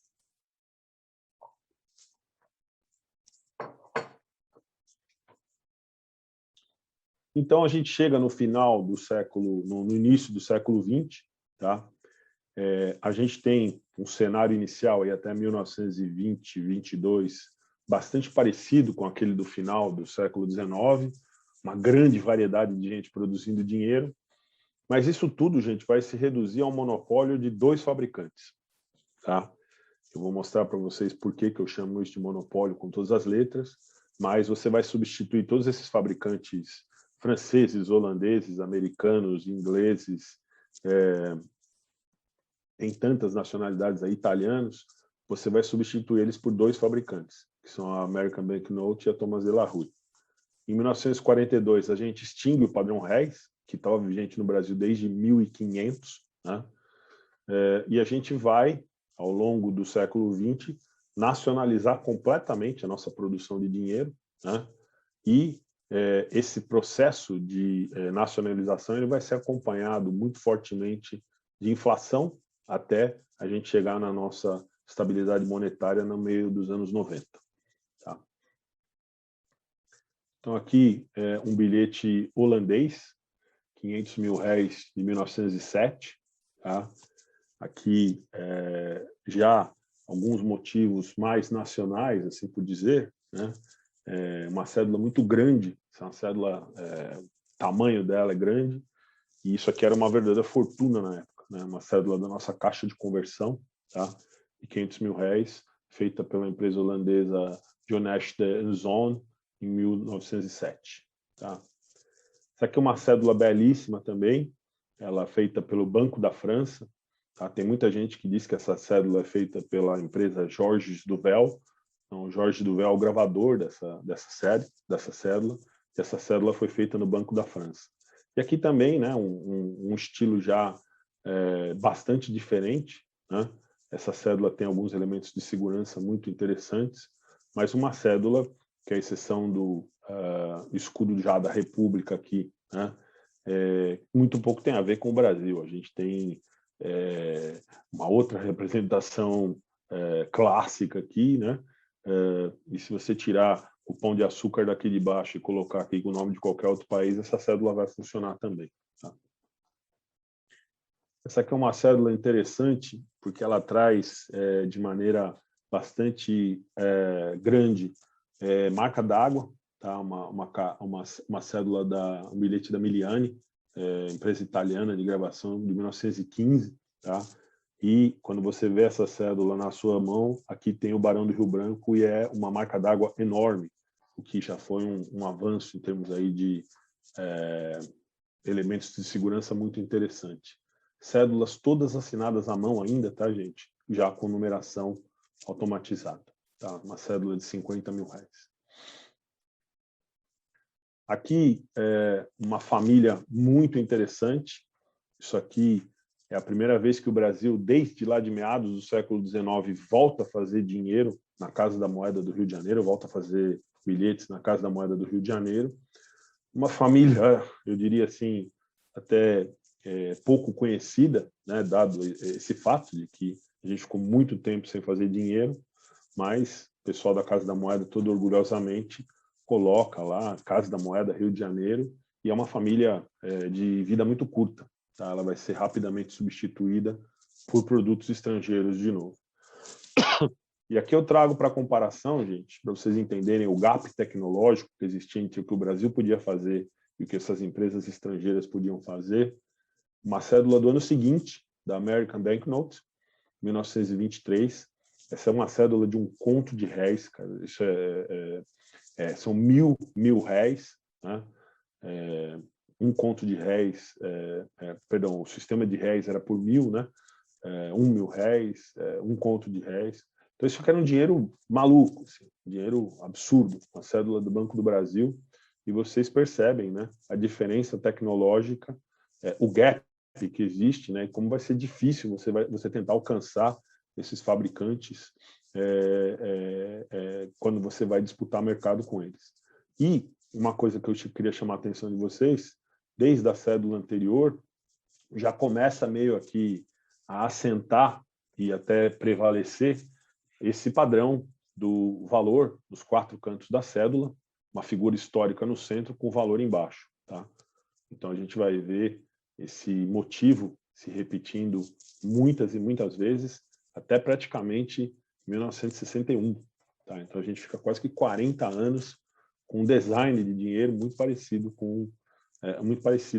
Então, a gente chega no final do século, no início do século XX, tá? A gente tem um cenário inicial aí até 1920, 22, bastante parecido com aquele do final do século XIX, uma grande variedade de gente produzindo dinheiro, mas isso tudo, gente, vai se reduzir a um monopólio de 2 fabricantes, tá? Eu vou mostrar para vocês por que eu chamo isso de monopólio com todas as letras, mas você vai substituir todos esses fabricantes franceses, holandeses, americanos, ingleses, tem tantas nacionalidades aí, italianos, você vai substituir eles por 2 fabricantes, que são a American Banknote e a Thomas de la Rue. Em 1942, a gente extingue o padrão Reis, que estava vigente no Brasil desde 1500, né? E a gente vai, ao longo do século XX, nacionalizar completamente a nossa produção de dinheiro, né? E esse processo de nacionalização ele vai ser acompanhado muito fortemente de inflação até a gente chegar na nossa estabilidade monetária no meio dos anos 90. Tá? Então, aqui é um bilhete holandês, 500 mil réis de 1907. Tá? Aqui já alguns motivos mais nacionais, assim por dizer, né? Uma cédula muito grande, uma cédula, o tamanho dela é grande, e isso aqui era uma verdadeira fortuna na época, né? Uma cédula da nossa caixa de conversão, tá? De 500 mil réis, feita pela empresa holandesa Joneste & Zoon, em 1907. Tá? Essa aqui é uma cédula belíssima também, ela é feita pelo Banco da França. Tá? Tem muita gente que diz que essa cédula é feita pela empresa Georges Duvel. Então, Georges Duvel é o gravador dessa cédula, e essa cédula foi feita no Banco da França. E aqui também, né, um estilo já bastante diferente, né? Essa cédula tem alguns elementos de segurança muito interessantes, mas uma cédula, que é a exceção do escudo já da República aqui, né? Muito pouco tem a ver com o Brasil. A gente tem uma outra representação clássica aqui, né? E se você tirar o pão de açúcar daqui de baixo e colocar aqui com o nome de qualquer outro país, essa cédula vai funcionar também. Tá? Essa aqui é uma cédula interessante, porque ela traz de maneira bastante grande marca d'água, tá? Uma cédula, um bilhete da Miliani, empresa italiana de gravação de 1915, tá? E quando você vê essa cédula na sua mão, aqui tem o Barão do Rio Branco e é uma marca d'água enorme, o que já foi um avanço em termos aí de elementos de segurança muito interessante. Cédulas todas assinadas à mão ainda, tá, gente? Já com numeração automatizada. Tá? Uma cédula de 50 mil réis. Aqui uma família muito interessante. Isso aqui é a primeira vez que o Brasil, desde lá de meados do século XIX, volta a fazer dinheiro na Casa da Moeda do Rio de Janeiro, volta a fazer bilhetes na Casa da Moeda do Rio de Janeiro. Uma família, eu diria assim, até pouco conhecida, né, dado esse fato de que a gente ficou muito tempo sem fazer dinheiro, mas o pessoal da Casa da Moeda, todo orgulhosamente, coloca lá Casa da Moeda, Rio de Janeiro, e é uma família de vida muito curta. Tá? Ela vai ser rapidamente substituída por produtos estrangeiros de novo. E aqui eu trago para comparação, gente, para vocês entenderem o gap tecnológico que existia entre o que o Brasil podia fazer e o que essas empresas estrangeiras podiam fazer. Uma cédula do ano seguinte, da American Banknote, 1923. Essa é uma cédula de um conto de réis, cara. Isso são mil réis, né? Um conto de réis, perdão, o sistema de réis era por 1000, né? 1.000 réis, um conto de réis. Então isso aqui era um dinheiro maluco, assim, dinheiro absurdo, uma cédula do Banco do Brasil. E vocês percebem, né, a diferença tecnológica, o gap que existe, né, e como vai ser difícil você tentar alcançar esses fabricantes quando você vai disputar mercado com eles. E uma coisa que eu queria chamar a atenção de vocês, desde a cédula anterior, já começa meio aqui a assentar e até prevalecer esse padrão do valor dos 4 cantos da cédula, uma figura histórica no centro com o valor embaixo. tá? Então a gente vai ver esse motivo se repetindo muitas e muitas vezes, até praticamente 1961, tá? Então a gente fica quase que 40 anos com um design de dinheiro muito parecido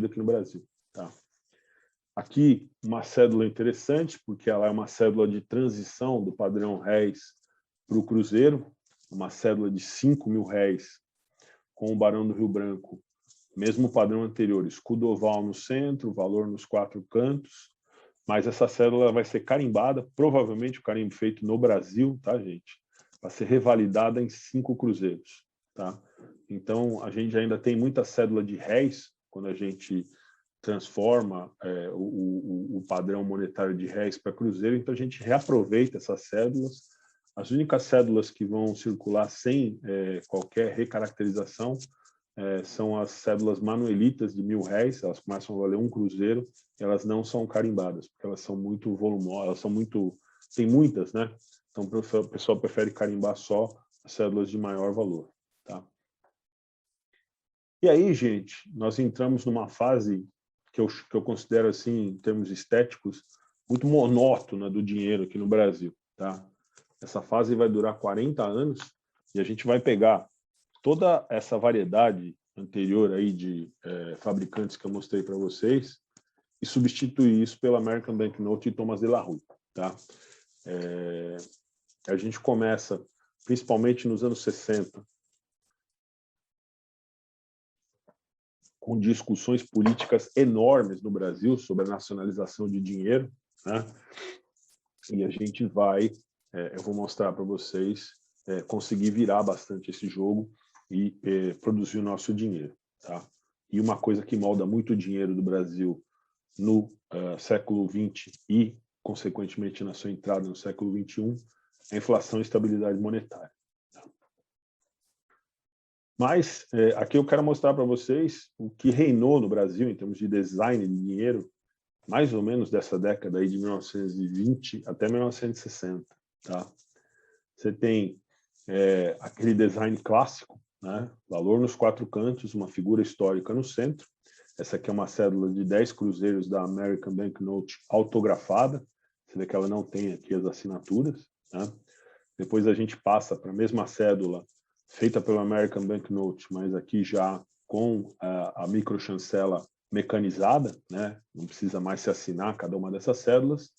aqui no Brasil, tá? Aqui uma cédula interessante, porque ela é uma cédula de transição do padrão réis para o cruzeiro, uma cédula de 5.000 réis com o Barão do Rio Branco, mesmo padrão anterior, escudo oval no centro, valor nos 4 cantos, mas essa cédula vai ser carimbada, provavelmente o carimbo feito no Brasil, tá, gente? Vai ser revalidada em 5 cruzeiros, tá? Então, a gente ainda tem muita cédula de réis, quando a gente transforma o padrão monetário de réis para cruzeiro, então a gente reaproveita essas cédulas. As únicas cédulas que vão circular sem qualquer recaracterização são as cédulas manuelitas de 1.000 réis, elas começam a valer 1 cruzeiro, elas não são carimbadas, porque elas são muito volumosas, elas são muito, tem muitas, né? Então o pessoal prefere carimbar só as cédulas de maior valor, tá? E aí, gente, nós entramos numa fase que eu considero, assim, em termos estéticos, muito monótona do dinheiro aqui no Brasil, tá? Essa fase vai durar 40 anos e a gente vai pegar toda essa variedade anterior aí de fabricantes que eu mostrei para vocês e substituir isso pela American Banknote e Thomas de la Rue, tá? A gente começa, principalmente nos anos 60, com discussões políticas enormes no Brasil sobre a nacionalização de dinheiro, né? E a gente vai, eu vou mostrar para vocês, conseguir virar bastante esse jogo e produzir o nosso dinheiro, tá? E uma coisa que molda muito o dinheiro do Brasil no século XX e, consequentemente, na sua entrada no século XXI, é a inflação e estabilidade monetária. Tá? Mas aqui eu quero mostrar para vocês o que reinou no Brasil em termos de design de dinheiro, mais ou menos dessa década aí de 1920 até 1960. Tá? Você tem aquele design clássico, né? Valor nos 4 cantos, uma figura histórica no centro. Essa aqui é uma cédula de 10 cruzeiros da American Banknote autografada. Você vê que ela não tem aqui as assinaturas. Né? Depois a gente passa para a mesma cédula feita pela American Banknote, mas aqui já com a microchancela mecanizada, né? Não precisa mais se assinar cada uma dessas cédulas.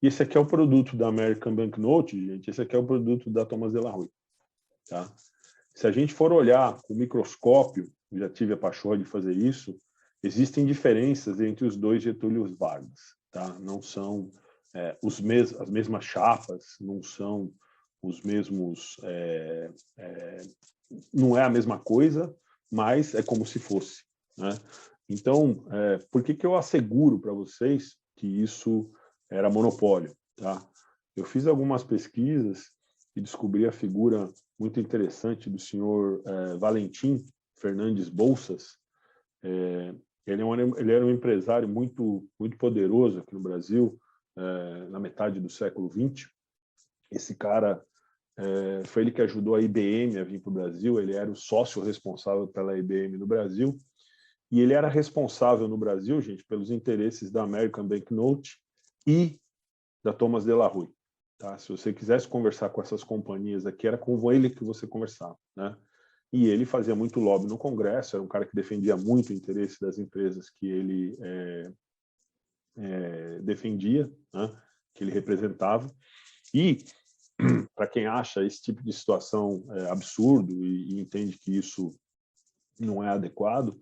E esse aqui é o produto da American Banknote, gente. Esse aqui é o produto da Thomas de la Rue. Tá? Se a gente for olhar com o microscópio, eu já tive a pachorra de fazer isso, existem diferenças entre os dois Getúlio Vargas. Tá? Não são as mesmas chapas, não são os mesmos... não é a mesma coisa, mas é como se fosse. Né? Então, por que eu asseguro para vocês que isso era monopólio? Tá? Eu fiz algumas pesquisas e descobri a figura muito interessante do senhor Valentim Fernandes Bolsas. Ele era um empresário muito poderoso aqui no Brasil, na metade do século XX. Esse cara foi ele que ajudou a IBM a vir para o Brasil, ele era o sócio responsável pela IBM no Brasil, e ele era responsável no Brasil, gente, pelos interesses da American Banknote e da Thomas de la Rue. Tá? Se você quisesse conversar com essas companhias aqui, era com ele que você conversava. Né? E ele fazia muito lobby no Congresso, era um cara que defendia muito o interesse das empresas que ele defendia, né? Que ele representava. E, para quem acha esse tipo de situação absurdo e entende que isso não é adequado,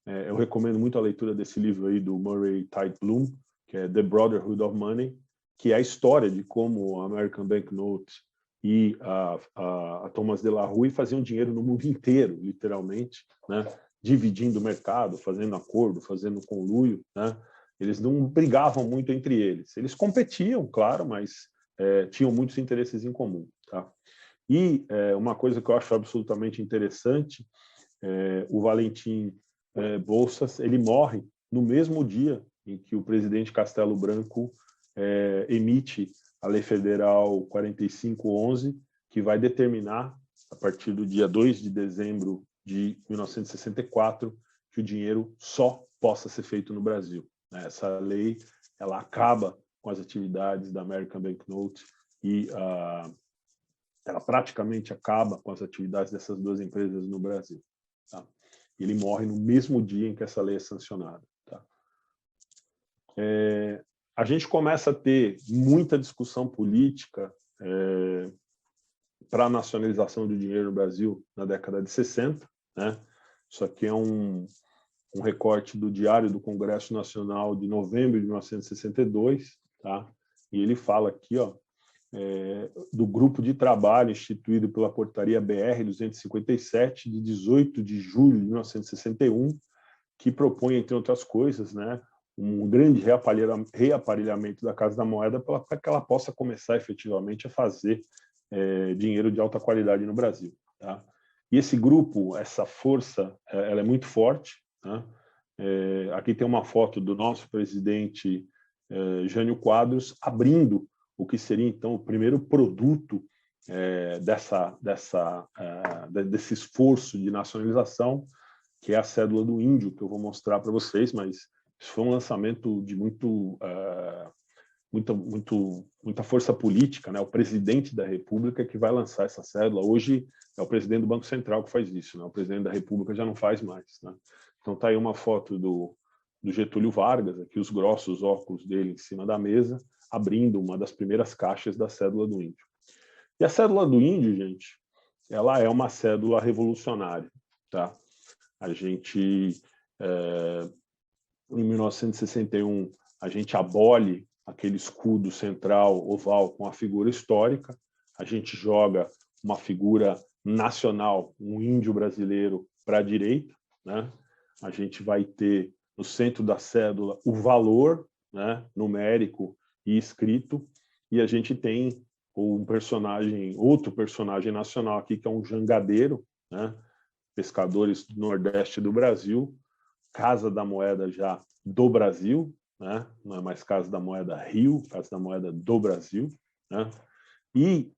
eu recomendo muito a leitura desse livro aí do Murray Tite Bloom, que é The Brotherhood of Money, que é a história de como a American Banknote e a Thomas de la Rue faziam dinheiro no mundo inteiro, literalmente, né? Dividindo o mercado, fazendo acordo, fazendo conluio. Né? Eles não brigavam muito entre eles. Eles competiam, claro, mas tinham muitos interesses em comum. Tá? E uma coisa que eu acho absolutamente interessante, o Valentim Bolsas, ele morre no mesmo dia em que o presidente Castelo Branco emite a Lei Federal 4511, que vai determinar, a partir do dia 2 de dezembro de 1964, que o dinheiro só possa ser feito no Brasil. Essa lei ela acaba com as atividades da American Banknote e ela praticamente acaba com as atividades dessas duas empresas no Brasil. Tá? Ele morre no mesmo dia em que essa lei é sancionada. Tá? A gente começa a ter muita discussão política para a nacionalização do dinheiro no Brasil na década de 60. Né? Isso aqui é um recorte do Diário do Congresso Nacional de novembro de 1962. Tá? E ele fala aqui, ó, do grupo de trabalho instituído pela Portaria BR 257, de 18 de julho de 1961, que propõe, entre outras coisas, né, um grande reaparelhamento da Casa da Moeda para que ela possa começar efetivamente a fazer dinheiro de alta qualidade no Brasil. Tá? E esse grupo, essa força, ela é muito forte. Tá? Aqui tem uma foto do nosso presidente Jânio Quadros abrindo o que seria, então, o primeiro produto desse esforço de nacionalização, que é a cédula do índio, que eu vou mostrar para vocês, mas isso foi um lançamento de muita força política, né? O presidente da República que vai lançar essa cédula. Hoje é o presidente do Banco Central que faz isso, né? O presidente da República já não faz mais. Né? Então está aí uma foto do Getúlio Vargas, aqui os grossos óculos dele em cima da mesa, abrindo uma das primeiras caixas da cédula do índio. E a cédula do índio, gente, ela é uma cédula revolucionária. Tá? A gente, em 1961, a gente abole aquele escudo central oval com a figura histórica, a gente joga uma figura nacional, um índio brasileiro para a direita, né? A gente vai ter no centro da cédula o valor, né, numérico e escrito, e a gente tem outro personagem nacional aqui, que é um jangadeiro, né, pescadores do Nordeste do Brasil, Casa da Moeda já do Brasil, né, não é mais Casa da Moeda Rio, Casa da Moeda do Brasil, né, e,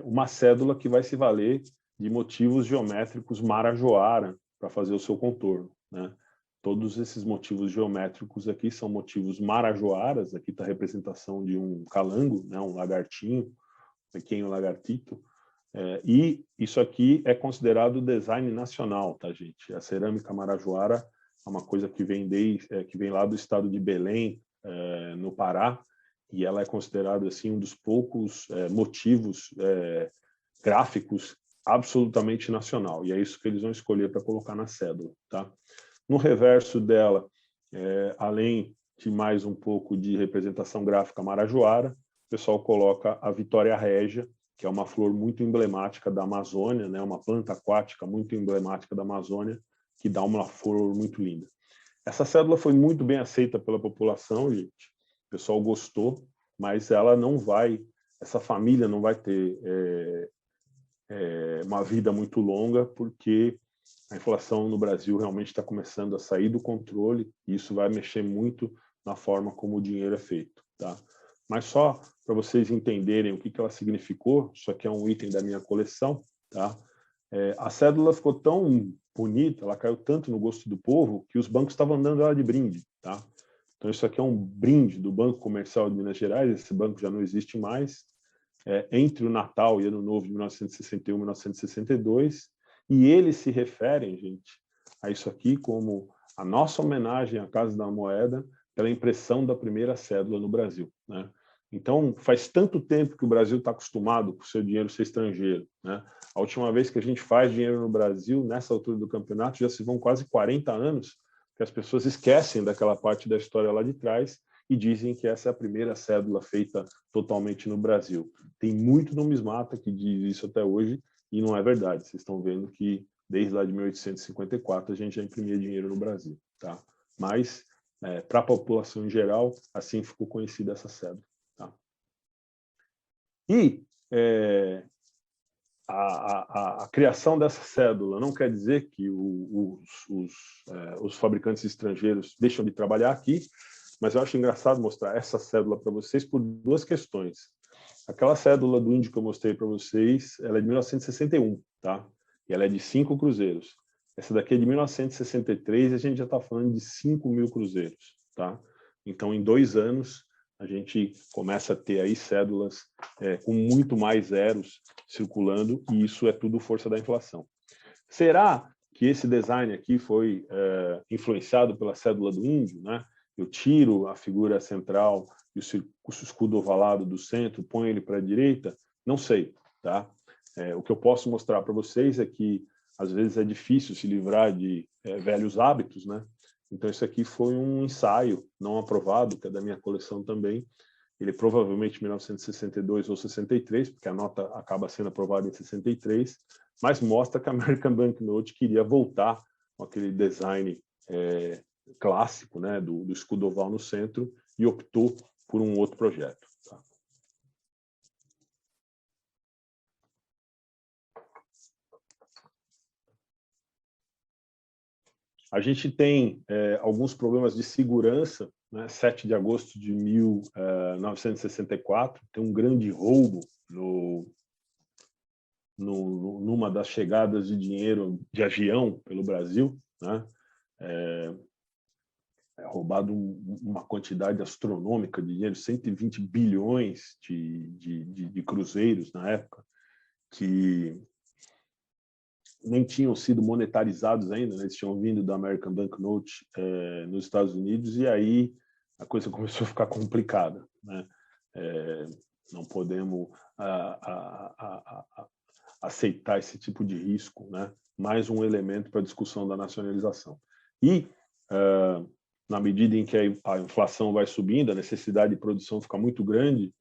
uma cédula que vai se valer de motivos geométricos Marajoara para fazer o seu contorno. Né? Todos esses motivos geométricos aqui são motivos marajoaras. Aqui está a representação de um calango, né? Um lagartinho, um pequeno lagartito. E isso aqui é considerado design nacional, tá, gente? A cerâmica marajoara é uma coisa que vem lá do estado de Belém, no Pará, e ela é considerada assim um dos poucos motivos gráficos absolutamente nacional. E é isso que eles vão escolher para colocar na cédula, tá? No reverso dela, além de mais um pouco de representação gráfica marajoara, o pessoal coloca a Vitória Régia, que é uma flor muito emblemática da Amazônia, né? Uma planta aquática muito emblemática da Amazônia, que dá uma flor muito linda. Essa cédula foi muito bem aceita pela população, gente. O pessoal gostou, mas essa família não vai ter uma vida muito longa, porque a inflação no Brasil realmente está começando a sair do controle, e isso vai mexer muito na forma como o dinheiro é feito. Tá? Mas só para vocês entenderem o que ela significou, isso aqui é um item da minha coleção, tá? A cédula ficou tão bonita, ela caiu tanto no gosto do povo, que os bancos estavam dando ela de brinde. Tá? Então isso aqui é um brinde do Banco Comercial de Minas Gerais, esse banco já não existe mais, entre o Natal e Ano Novo de 1961 e 1962, e eles se referem, gente, a isso aqui como a nossa homenagem à Casa da Moeda pela impressão da primeira cédula no Brasil. Né? Então, faz tanto tempo que o Brasil está acostumado com o seu dinheiro ser estrangeiro. Né? A última vez que a gente faz dinheiro no Brasil, nessa altura do campeonato, já se vão quase 40 anos, que as pessoas esquecem daquela parte da história lá de trás e dizem que essa é a primeira cédula feita totalmente no Brasil. Tem muito numismata que diz isso até hoje e não é verdade. Vocês estão vendo que desde lá de 1854 a gente já imprimia dinheiro no Brasil. Tá? Mas, para a população em geral, assim ficou conhecida essa cédula. Tá? E a criação dessa cédula não quer dizer que os fabricantes estrangeiros deixam de trabalhar aqui, mas eu acho engraçado mostrar essa cédula para vocês por duas questões. Aquela cédula do índio que eu mostrei para vocês, ela é de 1961, tá? E ela é de 5 cruzeiros. Essa daqui é de 1963 e a gente já está falando de 5.000 cruzeiros, tá? Então, em 2 anos, a gente começa a ter aí cédulas com muito mais zeros circulando, e isso é tudo força da inflação. Será que esse design aqui foi influenciado pela cédula do índio, né? Eu tiro a figura central e o escudo ovalado do centro, ponho ele para a direita? Não sei, tá? O que eu posso mostrar para vocês é que, às vezes, é difícil se livrar de velhos hábitos, né? Então, isso aqui foi um ensaio não aprovado, que é da minha coleção também. Ele é provavelmente 1962 ou 63, porque a nota acaba sendo aprovada em 63, mas mostra que a American Banknote queria voltar com aquele design clássico, né, do escudo oval no centro, e optou por um outro projeto. Tá? A gente tem alguns problemas de segurança, né? 7 de agosto de 1964, tem um grande roubo numa das chegadas de dinheiro de avião pelo Brasil, né? É roubado uma quantidade astronômica de dinheiro, 120 bilhões de cruzeiros na época, que nem tinham sido monetarizados ainda, né? Eles tinham vindo da American Banknote nos Estados Unidos, e aí a coisa começou a ficar complicada, né? Não podemos aceitar esse tipo de risco, né? Mais um elemento para a discussão da nacionalização. E, na medida em que a inflação vai subindo, a necessidade de produção fica muito grande,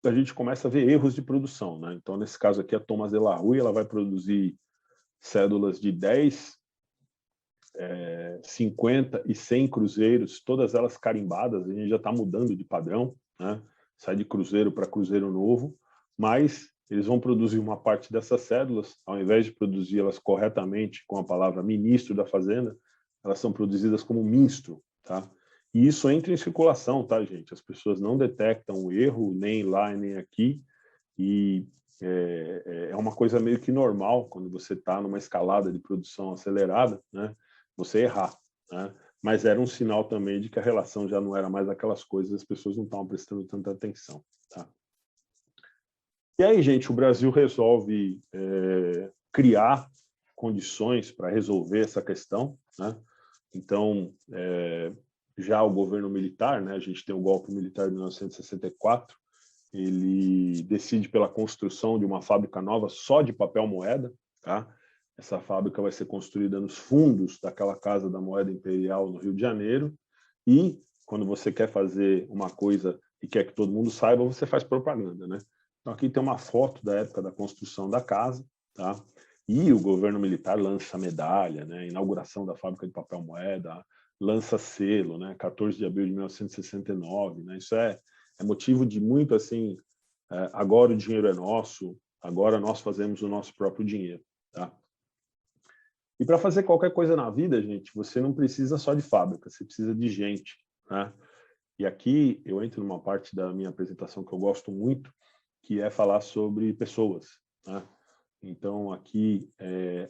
a gente começa a ver erros de produção, né? Então, nesse caso aqui, a Thomas de la Rue, ela vai produzir cédulas de 10, 50 e 100 cruzeiros, todas elas carimbadas. A gente já está mudando de padrão, né? Sai de cruzeiro para cruzeiro novo, mas eles vão produzir uma parte dessas cédulas, ao invés de produzir elas corretamente com a palavra ministro da Fazenda, elas são produzidas como minstro, tá? E isso entra em circulação, tá, gente? As pessoas não detectam o erro, nem lá nem aqui, e é uma coisa meio que normal quando você está numa escalada de produção acelerada, né? Você errar, né? Mas era um sinal também de que a relação já não era mais aquelas coisas, as pessoas não estavam prestando tanta atenção, tá? E aí, gente, o Brasil resolve criar condições para resolver essa questão, né? Então, já o governo militar, né, a gente tem o golpe militar de 1964, ele decide pela construção de uma fábrica nova só de papel moeda, tá? Essa fábrica vai ser construída nos fundos daquela Casa da Moeda Imperial no Rio de Janeiro, e quando você quer fazer uma coisa e quer que todo mundo saiba, você faz propaganda, né? Então aqui tem uma foto da época da construção da casa, tá? E o governo militar lança medalha, né? Inauguração da fábrica de papel moeda, lança selo, né? 14 de abril de 1969, né? Isso é motivo de muito assim, agora o dinheiro é nosso, agora nós fazemos o nosso próprio dinheiro, tá? E para fazer qualquer coisa na vida, gente, você não precisa só de fábrica, você precisa de gente, né? E aqui eu entro numa parte da minha apresentação que eu gosto muito, que é falar sobre pessoas, né? Então, aqui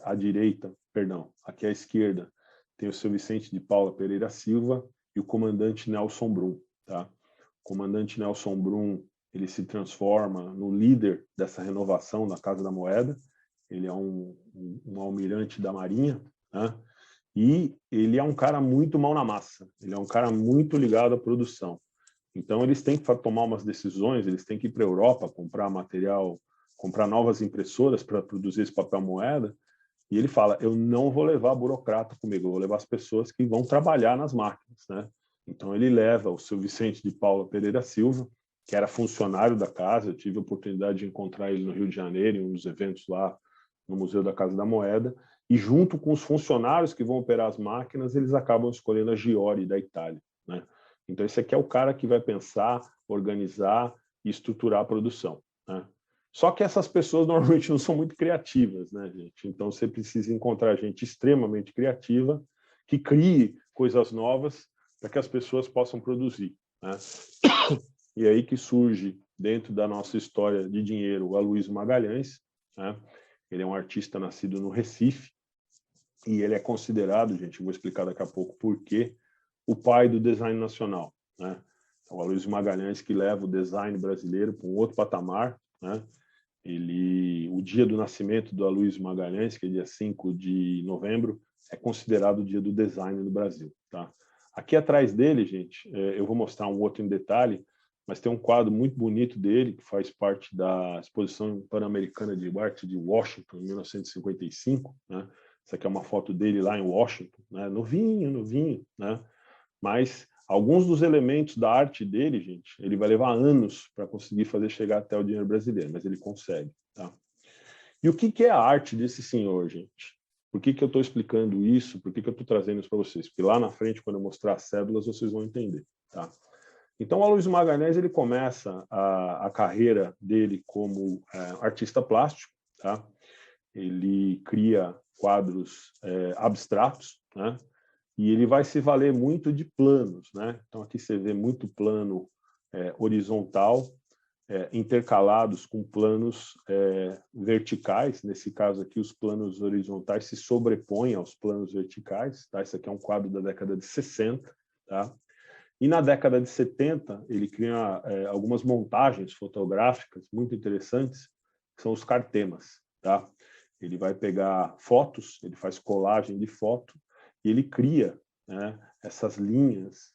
à direita, perdão, aqui à esquerda, tem o seu Vicente de Paula Pereira Silva e o comandante Nelson Brum, tá? O comandante Nelson Brum, ele se transforma no líder dessa renovação da Casa da Moeda. Ele é um almirante da Marinha, né? E ele é um cara muito mão na massa, ele é um cara muito ligado à produção. Então, eles têm que tomar umas decisões, eles têm que ir para a Europa, comprar material, comprar novas impressoras para produzir esse papel moeda, e ele fala, eu não vou levar burocrata comigo, eu vou levar as pessoas que vão trabalhar nas máquinas, né? Então, ele leva o seu Vicente de Paula Pereira Silva, que era funcionário da casa, eu tive a oportunidade de encontrar ele no Rio de Janeiro, em um dos eventos lá no Museu da Casa da Moeda, e junto com os funcionários que vão operar as máquinas, eles acabam escolhendo a Giori da Itália, né? Então, esse aqui é o cara que vai pensar, organizar e estruturar a produção, né? Só que essas pessoas normalmente não são muito criativas, né, gente? Então, você precisa encontrar gente extremamente criativa que crie coisas novas para que as pessoas possam produzir, né? E aí que surge, dentro da nossa história de dinheiro, o Aloysio Magalhães, né? Ele é um artista nascido no Recife, e ele é considerado, gente, eu vou explicar daqui a pouco por quê, o pai do design nacional, né? Então, o Aloysio Magalhães que leva o design brasileiro para um outro patamar, né? O dia do nascimento do Aloysio Magalhães, que é dia 5 de novembro, é considerado o dia do design no Brasil, tá? Aqui atrás dele, gente, eu vou mostrar um outro em detalhe, mas tem um quadro muito bonito dele, que faz parte da Exposição Pan-Americana de Arte de Washington, em 1955, né? Essa aqui é uma foto dele lá em Washington, né? Novinho, né? Mas alguns dos elementos da arte dele, gente, ele vai levar anos para conseguir fazer chegar até o dinheiro brasileiro, mas ele consegue, tá? E o que é a arte desse senhor, gente? Por que eu estou explicando isso? Por que eu estou trazendo isso para vocês? Porque lá na frente, quando eu mostrar as cédulas, vocês vão entender, tá? Então, o Aloysio Magalhães, ele começa a carreira dele como artista plástico, tá? Ele cria quadros abstratos, né? E ele vai se valer muito de planos, né? Então, aqui você vê muito plano horizontal, intercalados com planos verticais. Nesse caso aqui, os planos horizontais se sobrepõem aos planos verticais, tá? Esse aqui é um quadro da década de 60, tá? E na década de 70, ele cria algumas montagens fotográficas muito interessantes, que são os cartemas, tá? Ele vai pegar fotos, ele faz colagem de foto, e ele cria, né, essas linhas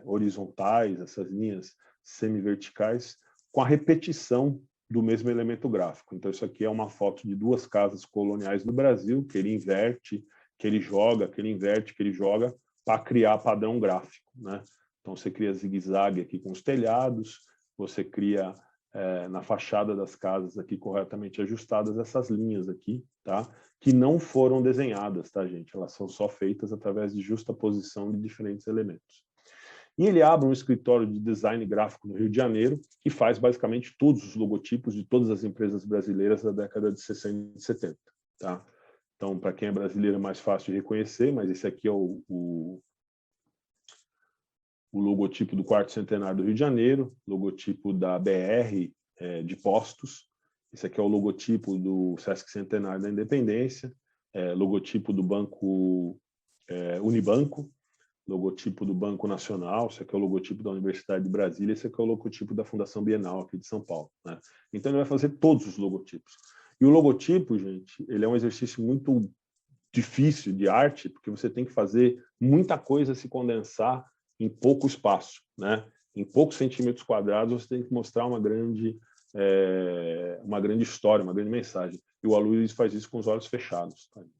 horizontais, essas linhas semiverticais, com a repetição do mesmo elemento gráfico. Então, isso aqui é uma foto de duas casas coloniais no Brasil, que ele inverte, que ele joga, que ele inverte, que ele joga, para criar padrão gráfico, né? Então, você cria zigue-zague aqui com os telhados, você cria na fachada das casas aqui corretamente ajustadas essas linhas aqui, tá? Que não foram desenhadas, tá, gente? Elas são só feitas através de justaposição de diferentes elementos. E ele abre um escritório de design gráfico no Rio de Janeiro, que faz basicamente todos os logotipos de todas as empresas brasileiras da década de 60 e 70, tá? Então, para quem é brasileiro é mais fácil de reconhecer, mas esse aqui é o logotipo do quarto centenário do Rio de Janeiro, logotipo da BR de Postos, esse aqui é o logotipo do Sesc Centenário da Independência, logotipo do Banco Unibanco, logotipo do Banco Nacional, esse aqui é o logotipo da Universidade de Brasília, esse aqui é o logotipo da Fundação Bienal aqui de São Paulo, né? Então ele vai fazer todos os logotipos. E o logotipo, gente, ele é um exercício muito difícil de arte, porque você tem que fazer muita coisa se condensar em pouco espaço, né? Em poucos centímetros quadrados, você tem que mostrar uma grande história, uma grande mensagem. E o Aloysio faz isso com os olhos fechados, tá, gente?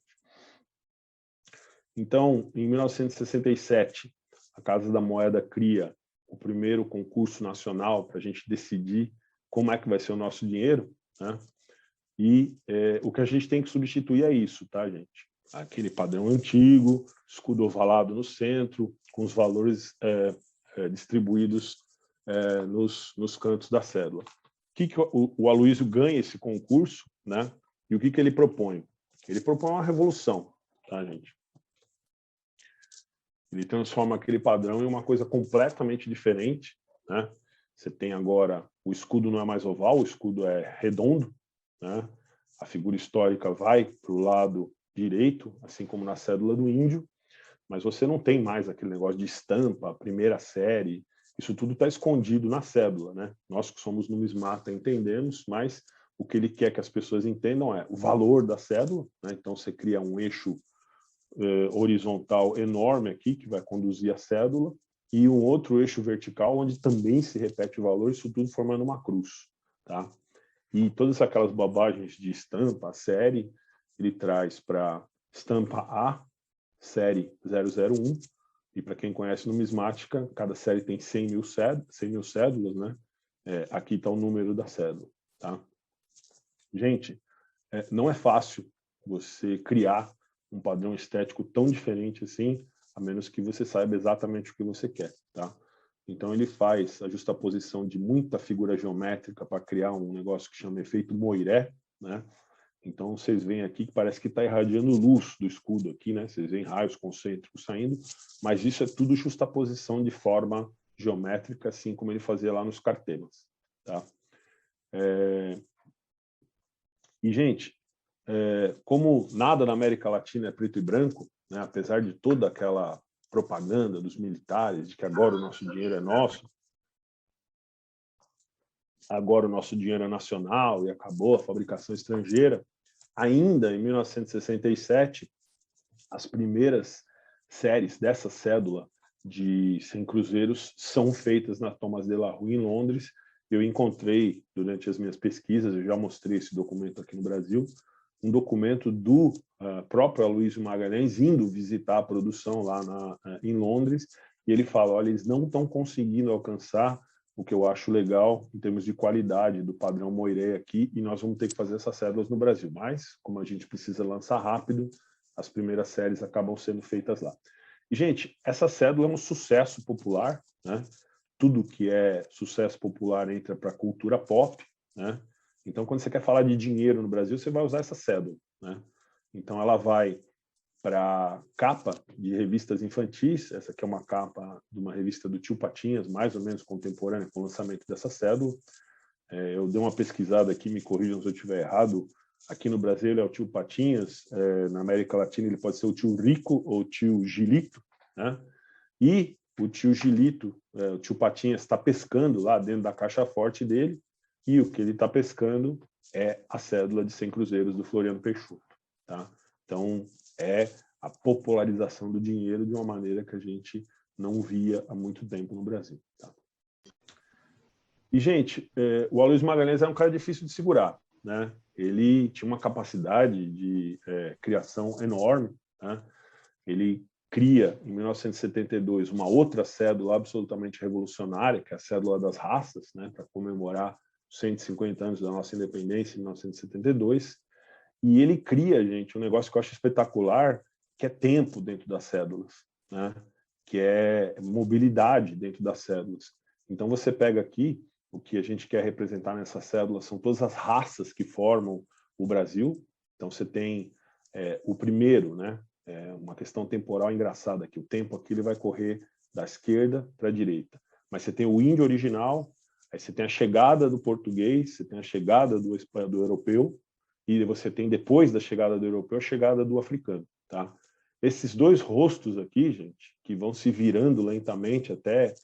Então, em 1967, a Casa da Moeda cria o primeiro concurso nacional para a gente decidir como é que vai ser o nosso dinheiro, né? E o que a gente tem que substituir é isso, tá, gente? Aquele padrão antigo, escudo ovalado no centro, com os valores distribuídos nos cantos da cédula. Que o Aloysio ganha esse concurso, né? E o que ele propõe? Ele propõe uma revolução, tá, gente? Ele transforma aquele padrão em uma coisa completamente diferente, né? Você tem agora, o escudo não é mais oval, o escudo é redondo, né? A figura histórica vai para o lado direito, assim como na cédula do índio, mas você não tem mais aquele negócio de estampa, primeira série, isso tudo está escondido na cédula, né? Nós que somos numismata entendemos, mas o que ele quer que as pessoas entendam é o valor da cédula, né? Então você cria um eixo horizontal enorme aqui, que vai conduzir a cédula, e um outro eixo vertical, onde também se repete o valor, isso tudo formando uma cruz, tá? E todas aquelas bobagens de estampa, a série, ele traz para estampa A, série 001, e para quem conhece numismática, cada série tem 100 mil cédulas, né? Aqui está o número da cédula, tá? Gente, não é fácil você criar um padrão estético tão diferente assim, a menos que você saiba exatamente o que você quer, tá? Então ele faz a justaposição de muita figura geométrica para criar um negócio que chama efeito Moiré, né? Então vocês veem aqui que parece que está irradiando luz do escudo aqui, né? Vocês veem raios concêntricos saindo, mas isso é tudo justaposição de forma geométrica, assim como ele fazia lá nos cartemas, tá? E gente, como nada na América Latina é preto e branco, né, apesar de toda aquela propaganda dos militares de que agora o nosso dinheiro é nosso, agora o nosso dinheiro é nacional e acabou a fabricação estrangeira, ainda em 1967, as primeiras séries dessa cédula de 100 cruzeiros são feitas na Thomas de la Rue, em Londres. Eu encontrei, durante as minhas pesquisas, eu já mostrei esse documento aqui no Brasil, um documento do próprio Aloysio Magalhães indo visitar a produção lá em Londres, e ele fala, olha, eles não estão conseguindo alcançar o que eu acho legal em termos de qualidade do padrão Moiré aqui, e nós vamos ter que fazer essas cédulas no Brasil. Mas, como a gente precisa lançar rápido, as primeiras séries acabam sendo feitas lá. E, gente, essa cédula é um sucesso popular, né? Tudo que é sucesso popular entra para a cultura pop, né? Então, quando você quer falar de dinheiro no Brasil, você vai usar essa cédula, né? Então, ela vai para capa de revistas infantis. Essa aqui é uma capa de uma revista do Tio Patinhas, mais ou menos contemporânea com o lançamento dessa cédula. Eu dei uma pesquisada aqui, me corrijam se eu estiver errado. Aqui no Brasil ele é o Tio Patinhas, na América Latina ele pode ser o Tio Rico ou o Tio Gilito, né? E o Tio Gilito, o Tio Patinhas, está pescando lá dentro da caixa forte dele, e o que ele está pescando é a cédula de 100 cruzeiros do Floriano Peixoto, tá? Então, é a popularização do dinheiro de uma maneira que a gente não via há muito tempo no Brasil, tá? E, gente, o Aloysio Magalhães é um cara difícil de segurar, né? Ele tinha uma capacidade de criação enorme, né? Ele cria, em 1972, uma outra cédula absolutamente revolucionária, que é a Cédula das Raças, né? Para comemorar os 150 anos da nossa independência, em 1972. E ele cria, gente, um negócio que eu acho espetacular, que é tempo dentro das cédulas, né? Que é mobilidade dentro das cédulas. Então, você pega aqui, o que a gente quer representar nessa cédula são todas as raças que formam o Brasil. Então, você tem o primeiro, né? Uma questão temporal engraçada aqui. O tempo aqui ele vai correr da esquerda para a direita. Mas você tem o índio original, aí você tem a chegada do português, você tem a chegada do europeu, e você tem, depois da chegada do europeu, a chegada do africano, tá? Esses dois rostos aqui, gente, que vão se virando lentamente até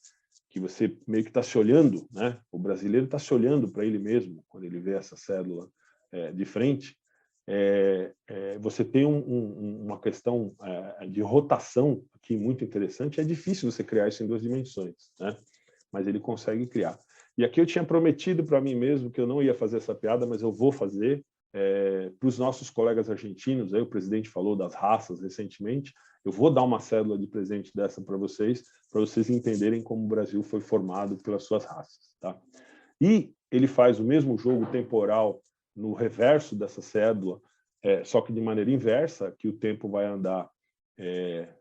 que você meio que está se olhando, né? O brasileiro está se olhando para ele mesmo quando ele vê essa cédula de frente. Você tem uma questão de rotação aqui muito interessante. É difícil você criar isso em duas dimensões, né? Mas ele consegue criar. E aqui eu tinha prometido para mim mesmo que eu não ia fazer essa piada, mas eu vou fazer. Para os nossos colegas argentinos, aí o presidente falou das raças recentemente, eu vou dar uma cédula de presente dessa para vocês entenderem como o Brasil foi formado pelas suas raças, tá? E ele faz o mesmo jogo temporal no reverso dessa cédula, só que de maneira inversa, que o tempo vai andar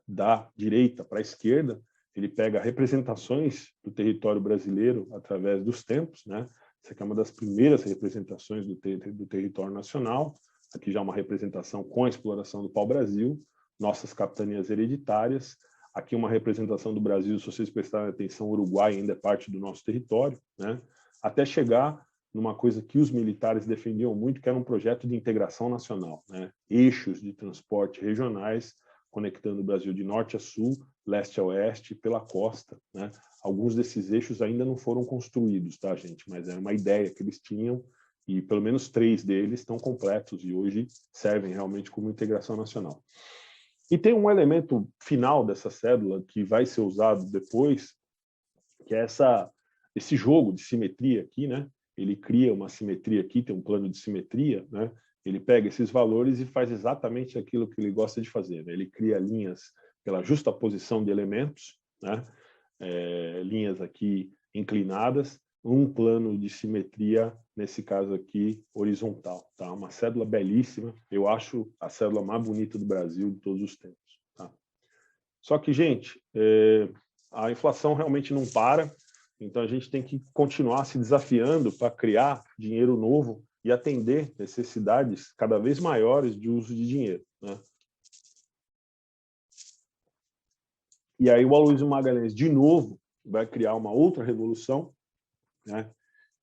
da direita para a esquerda. Ele pega representações do território brasileiro através dos tempos, né? Essa aqui é uma das primeiras representações do território nacional. Aqui já uma representação com a exploração do pau-brasil, nossas capitanias hereditárias. Aqui uma representação do Brasil, se vocês prestarem atenção, o Uruguai ainda é parte do nosso território, né? Até chegar numa coisa que os militares defendiam muito, que era um projeto de integração nacional, né? Eixos de transporte regionais, conectando o Brasil de norte a sul, leste a oeste, pela costa, né? Alguns desses eixos ainda não foram construídos, tá, gente? Mas era uma ideia que eles tinham, e pelo menos 3 deles estão completos e hoje servem realmente como integração nacional. E tem um elemento final dessa cédula que vai ser usado depois, que é esse jogo de simetria aqui, né? Ele cria uma simetria aqui, tem um plano de simetria, né? Ele pega esses valores e faz exatamente aquilo que ele gosta de fazer, né? Ele cria linhas pela justa posição de elementos, né? Linhas aqui inclinadas, um plano de simetria, nesse caso aqui, horizontal, tá? Uma cédula belíssima, eu acho a cédula mais bonita do Brasil de todos os tempos, tá? Só que, gente, a inflação realmente não para, então a gente tem que continuar se desafiando para criar dinheiro novo e atender necessidades cada vez maiores de uso de dinheiro, né? E aí o Aloysio Magalhães, de novo, vai criar uma outra revolução, né?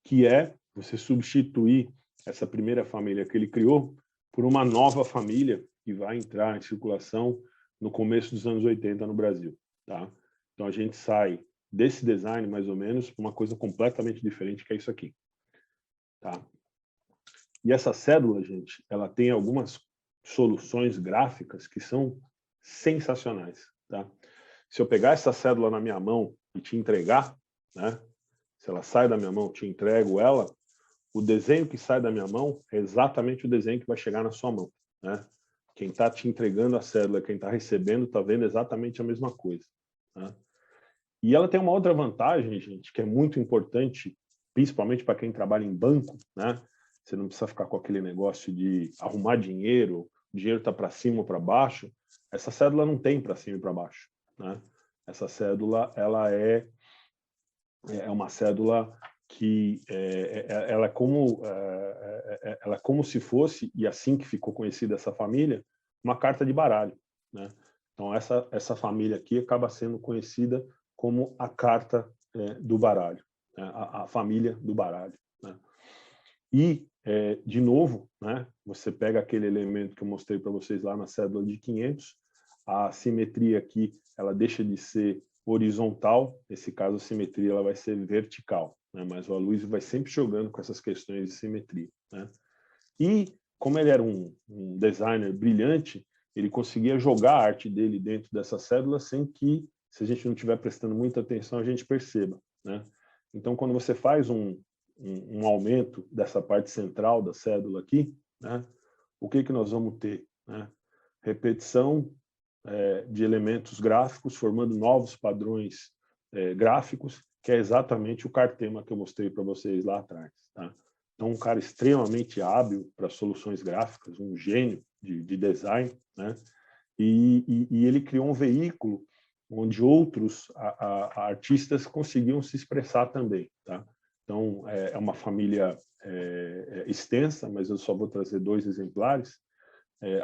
Que é você substituir essa primeira família que ele criou por uma nova família que vai entrar em circulação no começo dos anos 80 no Brasil. Tá? Então, a gente sai desse design, mais ou menos, para uma coisa completamente diferente, que é isso aqui. Tá? E essa cédula, gente, ela tem algumas soluções gráficas que são sensacionais. Tá? Se eu pegar essa cédula na minha mão e te entregar, né? Se ela sai da minha mão, te entrego ela, o desenho que sai da minha mão é exatamente o desenho que vai chegar na sua mão. Né? Quem está te entregando a cédula, quem está recebendo, está vendo exatamente a mesma coisa. Né? E ela tem uma outra vantagem, gente, que é muito importante, principalmente para quem trabalha em banco, né? Você não precisa ficar com aquele negócio de arrumar dinheiro, o dinheiro está para cima ou para baixo. Essa cédula não tem para cima e para baixo. Né? Essa cédula, ela é uma cédula que ela é como se fosse, e assim que ficou conhecida essa família, uma carta de baralho. Né? Então, essa família aqui acaba sendo conhecida como a carta do baralho, né? a família do baralho. Né? E, de novo, né, você pega aquele elemento que eu mostrei para vocês lá na cédula de 500, a simetria aqui ela deixa de ser horizontal, nesse caso a simetria ela vai ser vertical, né? Mas o Aloysio vai sempre jogando com essas questões de simetria. Né? E, como ele era um designer brilhante, ele conseguia jogar a arte dele dentro dessa cédula sem que, se a gente não estiver prestando muita atenção, a gente perceba. Né? Então, quando você faz um aumento dessa parte central da cédula aqui, né? O que nós vamos ter? Né? Repetição de elementos gráficos, formando novos padrões gráficos, que é exatamente o cartema que eu mostrei para vocês lá atrás. Tá? Então, um cara extremamente hábil para soluções gráficas, um gênio de design, né? E ele criou um veículo onde outros artistas conseguiam se expressar também. Tá? Então, é uma família extensa, mas eu só vou trazer 2 exemplares.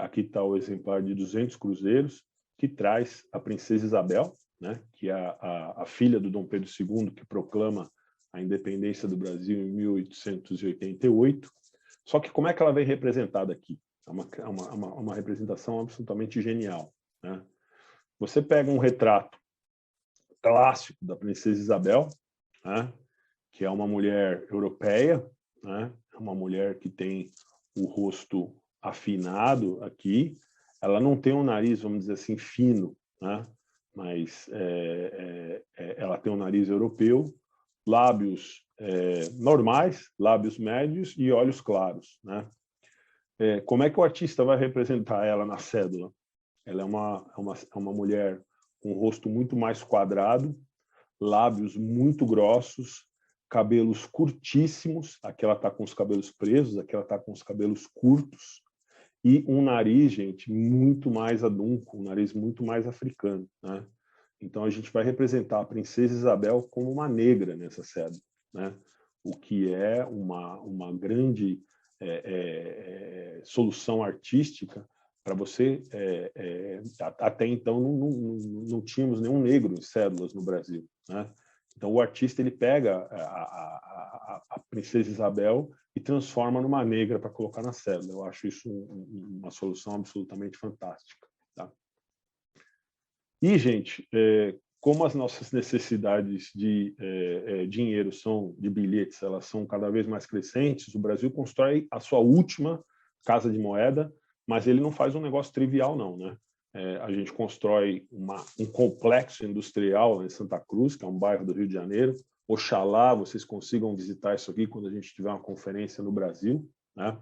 Aqui está o exemplar de 200 cruzeiros, que traz a princesa Isabel, né, que é a filha do Dom Pedro II, que proclama a independência do Brasil em 1888. Só que como é que ela vem representada aqui? É uma representação absolutamente genial. Né? Você pega um retrato clássico da princesa Isabel, né, que é uma mulher europeia, né, uma mulher que tem o rosto afinado aqui, ela não tem um nariz, vamos dizer assim, fino, né? Mas ela tem um nariz europeu, lábios normais, lábios médios e olhos claros, né? Como é que o artista vai representar ela na cédula? Ela é uma mulher com um rosto muito mais quadrado, lábios muito grossos, cabelos curtíssimos, aqui ela está com os cabelos presos, aqui ela está com os cabelos curtos, e um nariz, gente, muito mais adunco, um nariz muito mais africano. Né? Então, a gente vai representar a princesa Isabel como uma negra nessa cédula, né? O que é uma grande solução artística para você. Até então, não tínhamos nenhum negro em cédulas no Brasil. Né? Então, o artista ele pega a princesa Isabel e transforma numa negra para colocar na cédula. Eu acho isso uma solução absolutamente fantástica. Tá? E, gente, como as nossas necessidades de dinheiro de bilhetes, elas são cada vez mais crescentes, o Brasil constrói a sua última casa de moeda, mas ele não faz um negócio trivial, não, né? A gente constrói um complexo industrial em Santa Cruz, que é um bairro do Rio de Janeiro. Oxalá vocês consigam visitar isso aqui quando a gente tiver uma conferência no Brasil. Né?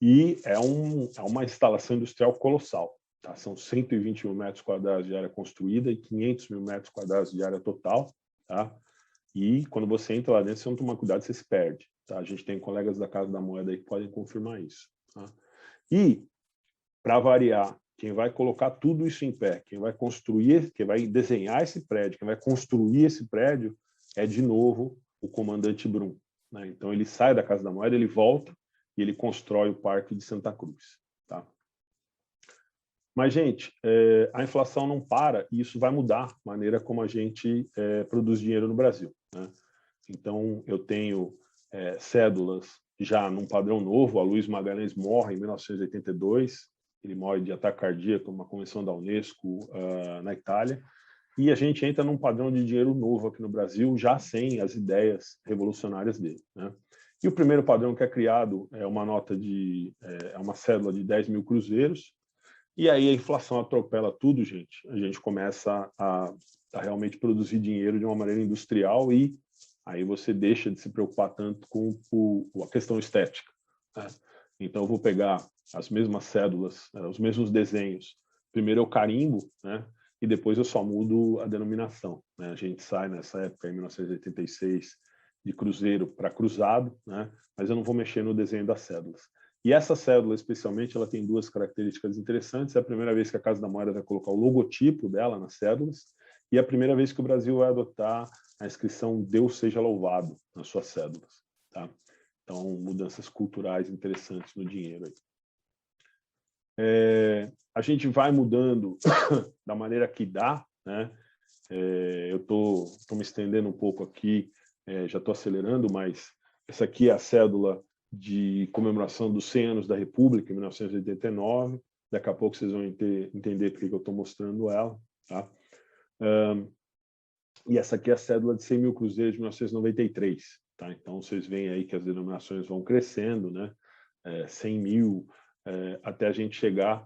E é uma instalação industrial colossal. Tá? São 120 mil metros quadrados de área construída e 500 mil metros quadrados de área total. Tá? E quando você entra lá dentro, você não toma cuidado, você se perde. Tá? A gente tem colegas da Casa da Moeda aí que podem confirmar isso. Tá? E, para variar, quem vai colocar tudo isso em pé, quem vai construir, quem vai desenhar esse prédio, quem vai construir esse prédio, é, de novo, o comandante Brum. Né? Então, ele sai da Casa da Moeda, ele volta e ele constrói o Parque de Santa Cruz. Tá? Mas, gente, a inflação não para e isso vai mudar a maneira como a gente produz dinheiro no Brasil. Né? Então, eu tenho cédulas já num padrão novo. Aloysio Magalhães morre em 1982, ele morre de ataque cardíaco numa convenção da Unesco na Itália, e a gente entra num padrão de dinheiro novo aqui no Brasil, já sem as ideias revolucionárias dele, né? E o primeiro padrão que é criado é uma nota é uma cédula de 10 mil cruzeiros, e aí a inflação atropela tudo, gente. A gente começa a realmente produzir dinheiro de uma maneira industrial, e aí você deixa de se preocupar tanto com a questão estética, né? Então eu vou pegar as mesmas cédulas, os mesmos desenhos. Primeiro eu carimbo, né? E depois eu só mudo a denominação, né? A gente sai nessa época, em 1986, de cruzeiro para cruzado, né? Mas eu não vou mexer no desenho das cédulas. E essa cédula, especialmente, ela tem duas características interessantes. É a primeira vez que a Casa da Moeda vai colocar o logotipo dela nas cédulas, e é a primeira vez que o Brasil vai adotar a inscrição Deus seja louvado nas suas cédulas, tá? Então, mudanças culturais interessantes no dinheiro aí. A gente vai mudando da maneira que dá, né? Eu estou me estendendo um pouco aqui, já estou acelerando, mas essa aqui é a cédula de comemoração dos 100 anos da República, em 1989. Daqui a pouco vocês vão entender por que eu estou mostrando ela, tá? E essa aqui é a cédula de 100 mil cruzeiros de 1993, tá? Então, vocês veem aí que as denominações vão crescendo, né? 100 mil, até a gente chegar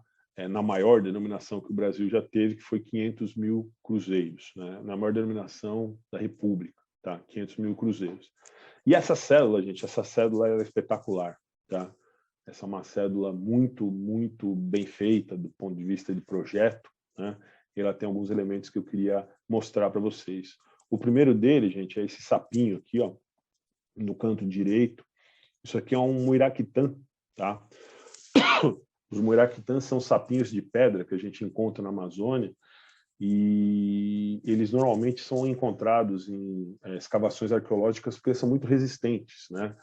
na maior denominação que o Brasil já teve, que foi 500 mil cruzeiros, né? Na maior denominação da República, tá? 500 mil cruzeiros. E essa cédula, gente, essa cédula é espetacular, tá? Essa é uma cédula muito, muito bem feita do ponto de vista de projeto, né? E ela tem alguns elementos que eu queria mostrar para vocês. O primeiro dele, gente, é esse sapinho aqui, ó, no canto direito. Isso aqui é um muiraquitã, tá? Os muiraquitãs são sapinhos de pedra que a gente encontra na Amazônia, e eles normalmente são encontrados em escavações arqueológicas porque são muito resistentes, né?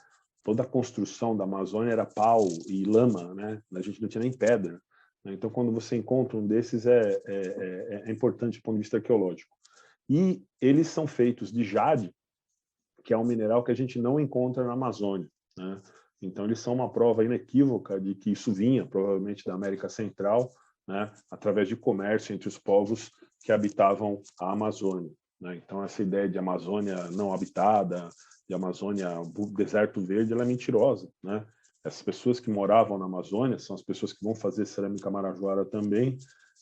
Toda a construção da Amazônia era pau e lama, né? A gente não tinha nem pedra, né? Então, quando você encontra um desses, é importante do ponto de vista arqueológico. E eles são feitos de jade, que é um mineral que a gente não encontra na Amazônia, né? Então, eles são uma prova inequívoca de que isso vinha, provavelmente, da América Central, né? Através de comércio entre os povos que habitavam a Amazônia, né? Então, essa ideia de Amazônia não habitada, de Amazônia, deserto verde, ela é mentirosa, né? Essas pessoas que moravam na Amazônia são as pessoas que vão fazer cerâmica marajoara também.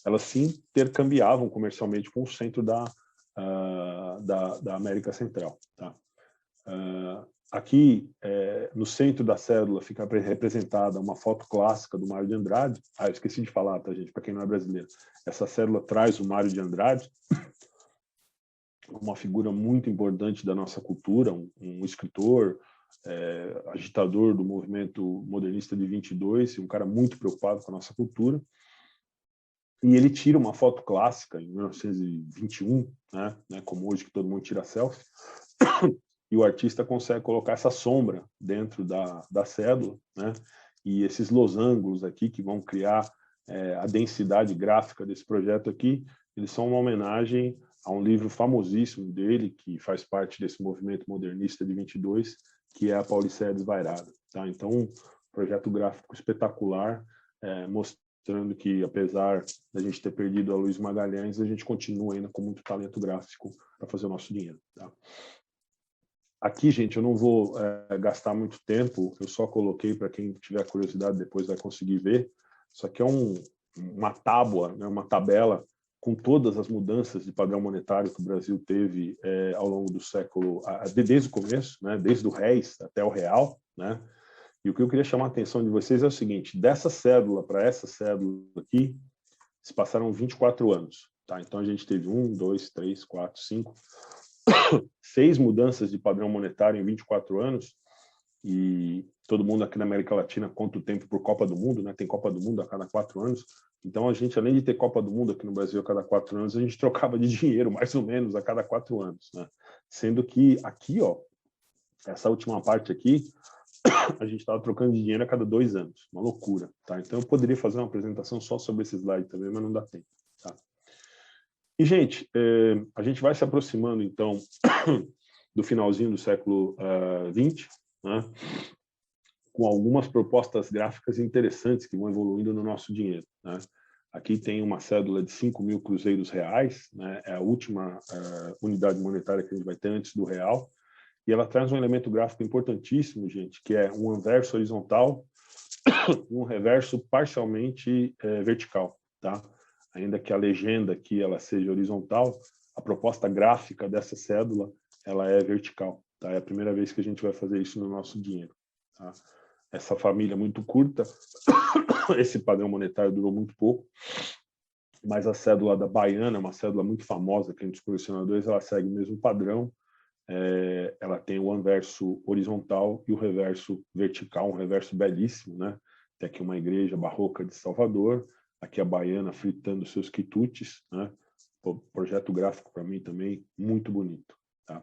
Elas se intercambiavam comercialmente com o centro da América Central, tá? Aqui, no centro da cédula, fica representada uma foto clássica do Mário de Andrade. Eu esqueci de falar, tá, gente? Para quem não é brasileiro. Essa cédula traz o Mário de Andrade, uma figura muito importante da nossa cultura, um escritor, agitador do movimento modernista de 22, e um cara muito preocupado com a nossa cultura. E ele tira uma foto clássica, em 1921, né, como hoje que todo mundo tira selfie, e o artista consegue colocar essa sombra dentro da cédula, né? E esses losangos aqui que vão criar a densidade gráfica desse projeto aqui, eles são uma homenagem a um livro famosíssimo dele, que faz parte desse movimento modernista de 22, que é a Pauliceia Desvairada, tá? Então, um projeto gráfico espetacular, mostrando que, apesar da gente ter perdido a Aloysio Magalhães, a gente continua ainda com muito talento gráfico para fazer o nosso dinheiro, tá? Aqui, gente, eu não vou gastar muito tempo, eu só coloquei para quem tiver curiosidade, depois vai conseguir ver. Isso aqui é uma tábua, né, uma tabela com todas as mudanças de padrão monetário que o Brasil teve ao longo do século, desde o começo, né, desde o réis até o real, né? E o que eu queria chamar a atenção de vocês é o seguinte: dessa cédula para essa cédula aqui, se passaram 24 anos, tá? Então a gente teve 1, 2, 3, 4, 5... 6 mudanças de padrão monetário em 24 anos, e todo mundo aqui na América Latina conta o tempo por Copa do Mundo, né? Tem Copa do Mundo a cada 4 anos. Então, a gente, além de ter Copa do Mundo aqui no Brasil a cada 4 anos, a gente trocava de dinheiro, mais ou menos, a cada 4 anos, né? Sendo que aqui, ó, essa última parte aqui, a gente estava trocando de dinheiro a cada 2 anos. Uma loucura, tá? Então, eu poderia fazer uma apresentação só sobre esse slide também, mas não dá tempo, tá? E, gente, a gente vai se aproximando, então, do finalzinho do século XX, né? com algumas propostas gráficas interessantes que vão evoluindo no nosso dinheiro, né? Aqui tem uma cédula de 5.000 cruzeiros reais, né? É a última unidade monetária que a gente vai ter antes do real, e ela traz um elemento gráfico importantíssimo, gente, que é um anverso horizontal e um reverso parcialmente vertical, tá? Ainda que a legenda aqui ela seja horizontal, a proposta gráfica dessa cédula ela é vertical, tá? É a primeira vez que a gente vai fazer isso no nosso dinheiro, tá? Essa família é muito curta, esse padrão monetário durou muito pouco, mas a cédula da Baiana é uma cédula muito famosa que entre os colecionadores ela segue o mesmo padrão. Ela tem o anverso horizontal e o reverso vertical, um reverso belíssimo, né? Tem aqui uma igreja barroca de Salvador, aqui a Baiana fritando seus quitutes, né? Projeto gráfico para mim também muito bonito, tá?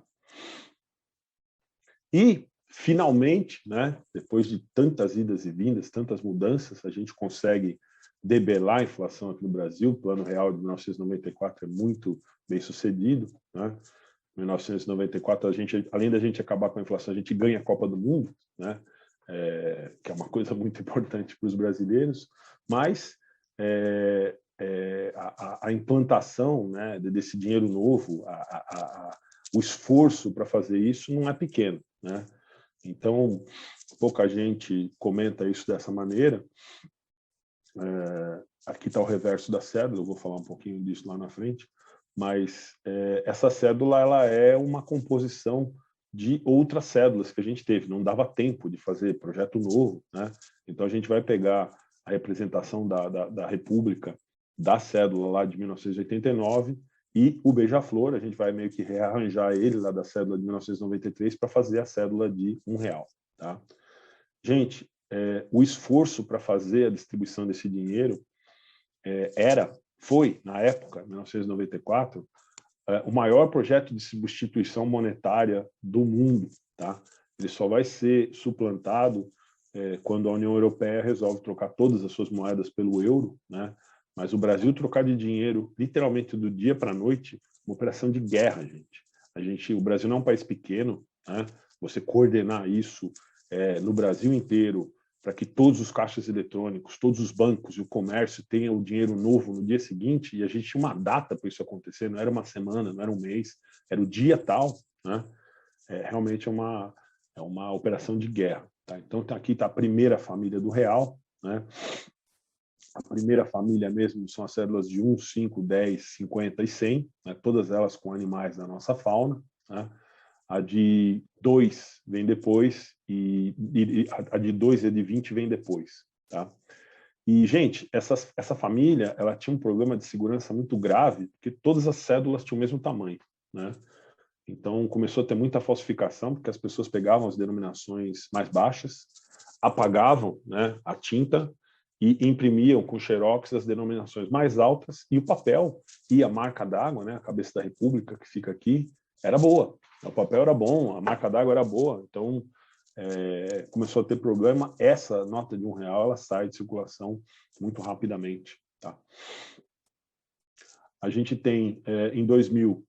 E finalmente, né, depois de tantas idas e vindas, tantas mudanças, a gente consegue debelar a inflação aqui no Brasil. O Plano Real de 1994 é muito bem sucedido, né? Em 1994, além da gente acabar com a inflação, a gente ganha a Copa do Mundo, né? Que é uma coisa muito importante para os brasileiros, mas a implantação, né, desse dinheiro novo, o esforço para fazer isso não é pequeno, né? Então, pouca gente comenta isso dessa maneira. Aqui está o reverso da cédula, eu vou falar um pouquinho disso lá na frente, mas essa cédula ela é uma composição de outras cédulas que a gente teve. Não dava tempo de fazer projeto novo, né? Então, a gente vai pegar a representação da República da cédula lá de 1989 e o Beija-Flor, a gente vai meio que rearranjar ele lá da cédula de 1993 para fazer a cédula de R$1, tá? Gente, o esforço para fazer a distribuição desse dinheiro foi, na época, 1994, o maior projeto de substituição monetária do mundo, tá? Ele só vai ser suplantado quando a União Europeia resolve trocar todas as suas moedas pelo euro, né? Mas o Brasil trocar de dinheiro literalmente do dia para a noite, uma operação de guerra, gente. O Brasil não é um país pequeno, né? Você coordenar isso no Brasil inteiro para que todos os caixas eletrônicos, todos os bancos e o comércio tenham o dinheiro novo no dia seguinte, e a gente tinha uma data para isso acontecer, não era uma semana, não era um mês, era o dia tal, né? Realmente é uma operação de guerra, tá? Então aqui está a primeira família do real, né? A primeira família mesmo são as cédulas de 1, 5, 10, 50 e 100, né? Todas elas com animais da nossa fauna, né? A de 2 vem depois e a de 2 e a de 20 vem depois, tá? E, gente, essa família ela tinha um problema de segurança muito grave, porque todas as cédulas tinham o mesmo tamanho, né? Então, começou a ter muita falsificação, porque as pessoas pegavam as denominações mais baixas, apagavam, né, a tinta e imprimiam com xerox as denominações mais altas, e o papel e a marca d'água, né, a cabeça da República, que fica aqui, era boa. O papel era bom, a marca d'água era boa, então começou a ter problema. Essa nota de R$1 ela sai de circulação muito rapidamente, tá? A gente tem, em 2000,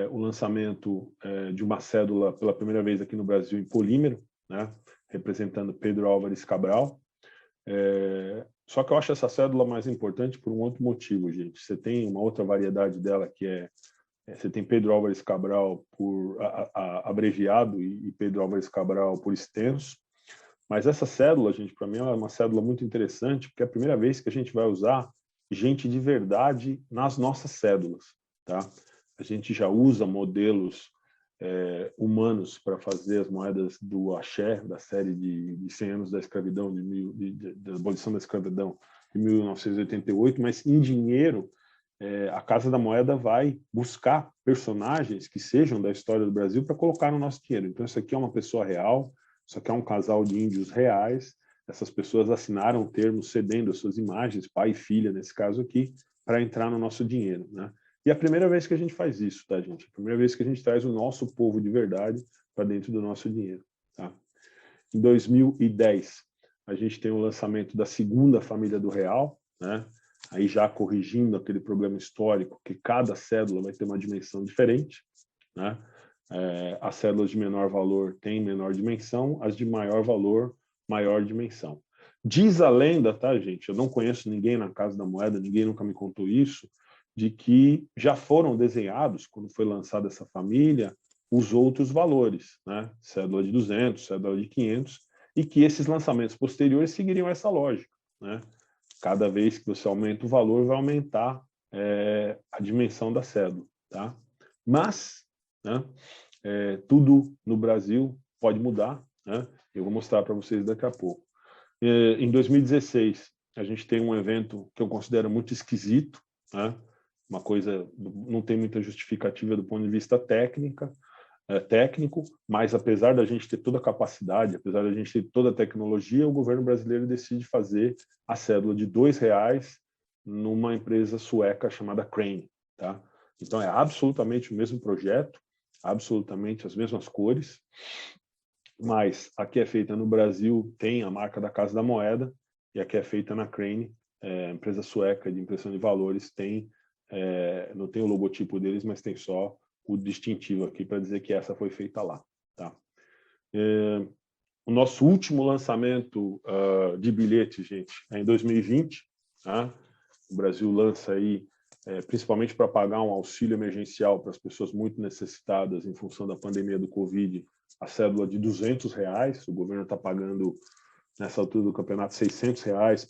o lançamento de uma cédula pela primeira vez aqui no Brasil em polímero, né, representando Pedro Álvares Cabral. Só que eu acho essa cédula mais importante por um outro motivo, gente. Você tem uma outra variedade dela que você tem Pedro Álvares Cabral por abreviado e Pedro Álvares Cabral por extenso. Mas essa cédula, gente, para mim ela é uma cédula muito interessante, porque é a primeira vez que a gente vai usar gente de verdade nas nossas cédulas, tá? A gente já usa modelos humanos para fazer as moedas do axé, da série de 100 anos da escravidão, da abolição da escravidão de 1988, mas em dinheiro, a Casa da Moeda vai buscar personagens que sejam da história do Brasil para colocar no nosso dinheiro. Então, isso aqui é uma pessoa real, isso aqui é um casal de índios reais, essas pessoas assinaram termos cedendo as suas imagens, pai e filha, nesse caso aqui, para entrar no nosso dinheiro, né? E é a primeira vez que a gente faz isso, tá, gente? A primeira vez que a gente traz o nosso povo de verdade para dentro do nosso dinheiro, tá? Em 2010, a gente tem o lançamento da segunda família do real, né? Aí já corrigindo aquele problema histórico que cada cédula vai ter uma dimensão diferente, né? As cédulas de menor valor têm menor dimensão, as de maior valor maior dimensão. Diz a lenda, tá, gente? Eu não conheço ninguém na Casa da Moeda, ninguém nunca me contou isso, de que já foram desenhados, quando foi lançada essa família, os outros valores, né? Cédula de 200, cédula de 500, e que esses lançamentos posteriores seguiriam essa lógica, né? Cada vez que você aumenta o valor, vai aumentar a dimensão da cédula, tá? Mas, né, tudo no Brasil pode mudar, né? Eu vou mostrar para vocês daqui a pouco. Em 2016, a gente tem um evento que eu considero muito esquisito, né? Uma coisa, não tem muita justificativa do ponto de vista técnico, mas apesar da gente ter toda a capacidade, apesar da gente ter toda a tecnologia, o governo brasileiro decide fazer a cédula de R$2 numa empresa sueca chamada Crane, tá? Então é absolutamente o mesmo projeto, absolutamente as mesmas cores, mas a que é feita no Brasil tem a marca da Casa da Moeda, e a que é feita na Crane, empresa sueca de impressão de valores, não tem o logotipo deles, mas tem só o distintivo aqui para dizer que essa foi feita lá. Tá? O nosso último lançamento de bilhete, gente, é em 2020. Tá? O Brasil lança aí, principalmente para pagar um auxílio emergencial para as pessoas muito necessitadas em função da pandemia do Covid, a cédula de R$200. O governo está pagando, nessa altura do campeonato, R$600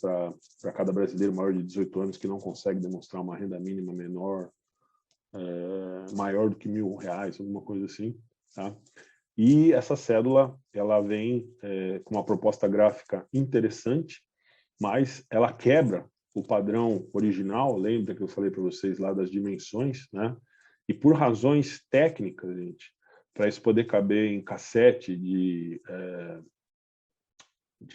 para cada brasileiro maior de 18 anos que não consegue demonstrar uma renda mínima menor, maior do que R$1.000, alguma coisa assim. Tá? E essa cédula, ela vem com uma proposta gráfica interessante, mas ela quebra o padrão original. Lembra que eu falei para vocês lá das dimensões, né? E por razões técnicas, gente, para isso poder caber em cassete de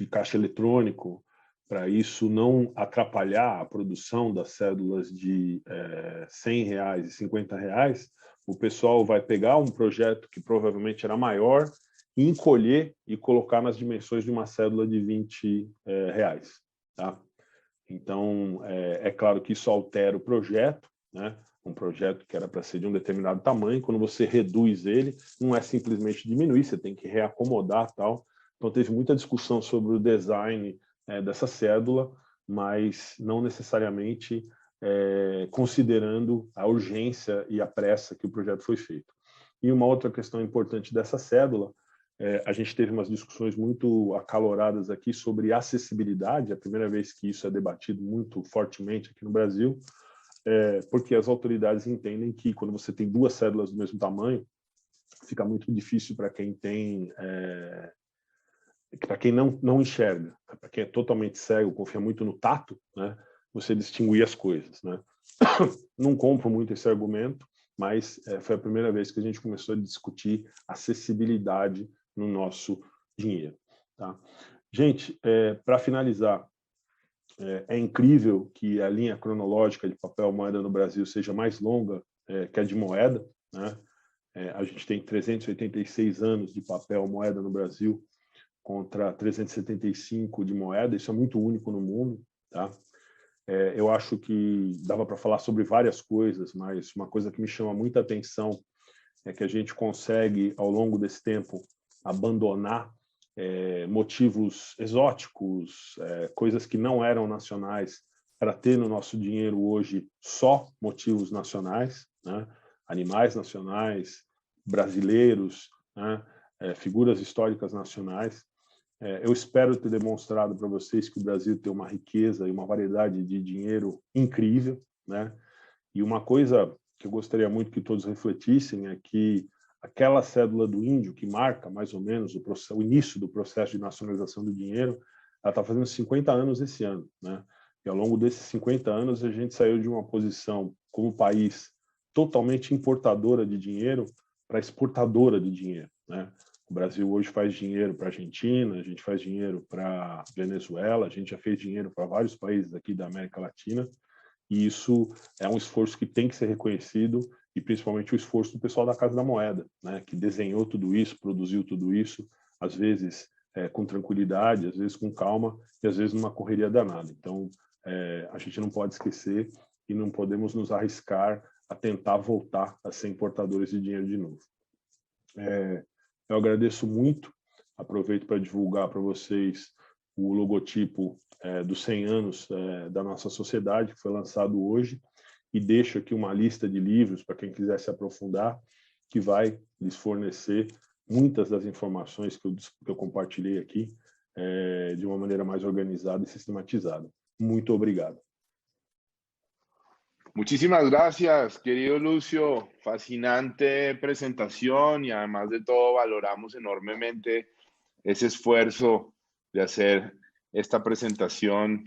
caixa eletrônico, para isso não atrapalhar a produção das cédulas de R$100 e R$50, o pessoal vai pegar um projeto que provavelmente era maior e encolher e colocar nas dimensões de uma cédula de R$20. Tá? Então, é claro que isso altera o projeto, né? Um projeto que era para ser de um determinado tamanho, quando você reduz ele, não é simplesmente diminuir, você tem que reacomodar tal. Então, teve muita discussão sobre o design dessa cédula, mas não necessariamente considerando a urgência e a pressa que o projeto foi feito. E uma outra questão importante dessa cédula, a gente teve umas discussões muito acaloradas aqui sobre acessibilidade, é a primeira vez que isso é debatido muito fortemente aqui no Brasil, porque as autoridades entendem que quando você tem duas cédulas do mesmo tamanho, fica muito difícil para quem tem, para quem não enxerga, para quem é totalmente cego, confia muito no tato, né, você distinguir as coisas, né? Não compro muito esse argumento, mas foi a primeira vez que a gente começou a discutir acessibilidade no nosso dinheiro. Tá? Gente, para finalizar, é incrível que a linha cronológica de papel moeda no Brasil seja mais longa que a de moeda, né? A gente tem 386 anos de papel moeda no Brasil contra 375 de moeda, isso é muito único no mundo. Tá? Eu acho que dava para falar sobre várias coisas, mas uma coisa que me chama muita atenção é que a gente consegue, ao longo desse tempo, abandonar motivos exóticos, coisas que não eram nacionais, para ter no nosso dinheiro hoje só motivos nacionais, né? Animais nacionais, brasileiros, né? Figuras históricas nacionais. Eu espero ter demonstrado para vocês que o Brasil tem uma riqueza e uma variedade de dinheiro incrível, né? E uma coisa que eu gostaria muito que todos refletissem é que aquela cédula do índio que marca mais ou menos o início do processo de nacionalização do dinheiro, ela está fazendo 50 anos esse ano, né? E ao longo desses 50 anos a gente saiu de uma posição como país totalmente importadora de dinheiro para exportadora de dinheiro, né? O Brasil hoje faz dinheiro para a Argentina, a gente faz dinheiro para a Venezuela, a gente já fez dinheiro para vários países aqui da América Latina, e isso é um esforço que tem que ser reconhecido, e principalmente o esforço do pessoal da Casa da Moeda, né, que desenhou tudo isso, produziu tudo isso, às vezes com tranquilidade, às vezes com calma, e às vezes numa correria danada. Então, a gente não pode esquecer e não podemos nos arriscar a tentar voltar a ser importadores de dinheiro de novo. Eu agradeço muito Aproveito para divulgar para vocês o logotipo dos 100 anos da nossa sociedade, que foi lançado hoje, e deixo aqui uma lista de livros para quem quiser se aprofundar, que vai lhes fornecer muitas das informações que eu compartilhei aqui de uma maneira mais organizada e sistematizada. Muito obrigado. Muchísimas gracias, querido Lucio. Fascinante presentación y además de todo valoramos enormemente ese esfuerzo de hacer esta presentación,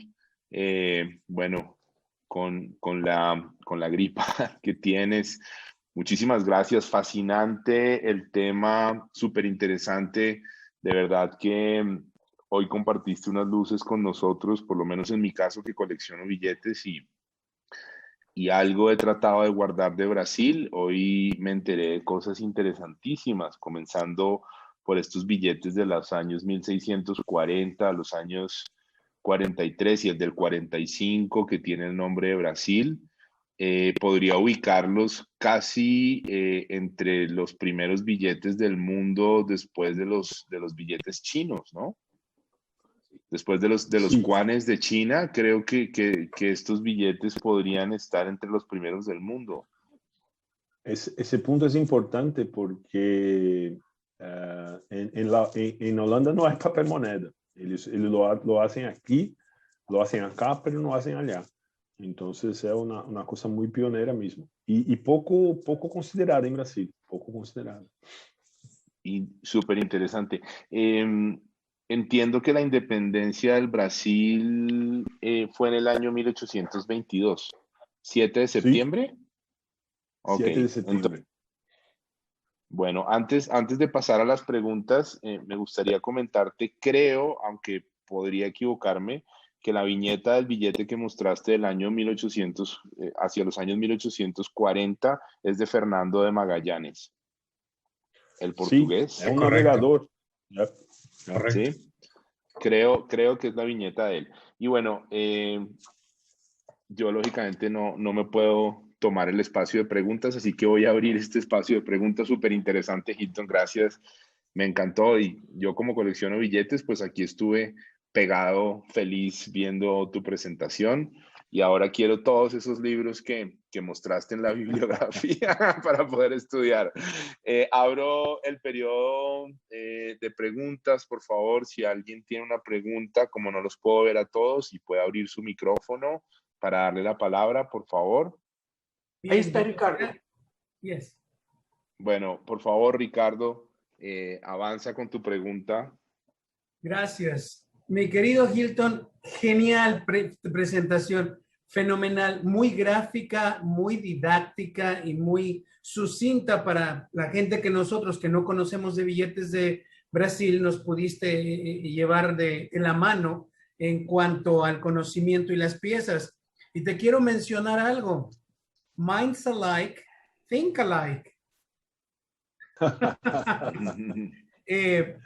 bueno, con la gripa que tienes. Muchísimas gracias, fascinante el tema, súper interesante. De verdad que hoy compartiste unas luces con nosotros, por lo menos en mi caso que colecciono billetes y algo he tratado de guardar de Brasil. Hoy me enteré de cosas interesantísimas, comenzando por estos billetes de los años 1640, los años 43 y el del 45 que tiene el nombre de Brasil. Podría ubicarlos casi entre los primeros billetes del mundo después de los billetes chinos, ¿no? Después de los Sí. yuanes de China, creo que estos billetes podrían estar entre los primeros del mundo. Ese punto es importante porque en Holanda no hay papel moneda. Eles lo hacen aquí, lo hacen acá, pero no hacen allá. Entonces es una cosa muy pionera mismo. Y poco considerada en Brasil, poco considerada. Y súper interesante. Entiendo que la independencia del Brasil fue en el año 1822, 7 de septiembre. Sí. Ok, 7 de septiembre. Bueno, antes de pasar a las preguntas, me gustaría comentarte, creo, aunque podría equivocarme, que la viñeta del billete que mostraste del año 1800, hacia los años 1840, es de Magallanes, el portugués. Sí, es un navegador. Correcto. Sí, creo que es la viñeta de él. Y bueno, yo lógicamente no me puedo tomar el espacio de preguntas, así que voy a abrir este espacio de preguntas. Súper interesante, Hilton, gracias. Me encantó y yo como colecciono billetes, pues aquí estuve pegado, feliz viendo tu presentación y ahora quiero todos esos libros que mostraste en la bibliografía para poder estudiar. Abro el periodo de preguntas, por favor, si alguien tiene una pregunta, como no los puedo ver a todos y puede abrir su micrófono para darle la palabra, por favor. Ahí está Ricardo. Yes. Bueno, por favor, Ricardo, avanza con tu pregunta. Gracias. Mi querido Hilton, genial presentación, fenomenal, muy gráfica, muy didáctica y muy sucinta para la gente que nosotros que no conocemos de billetes de Brasil nos pudiste llevar de la mano en cuanto al conocimiento y las piezas. Y te quiero mencionar algo. Minds alike, think alike.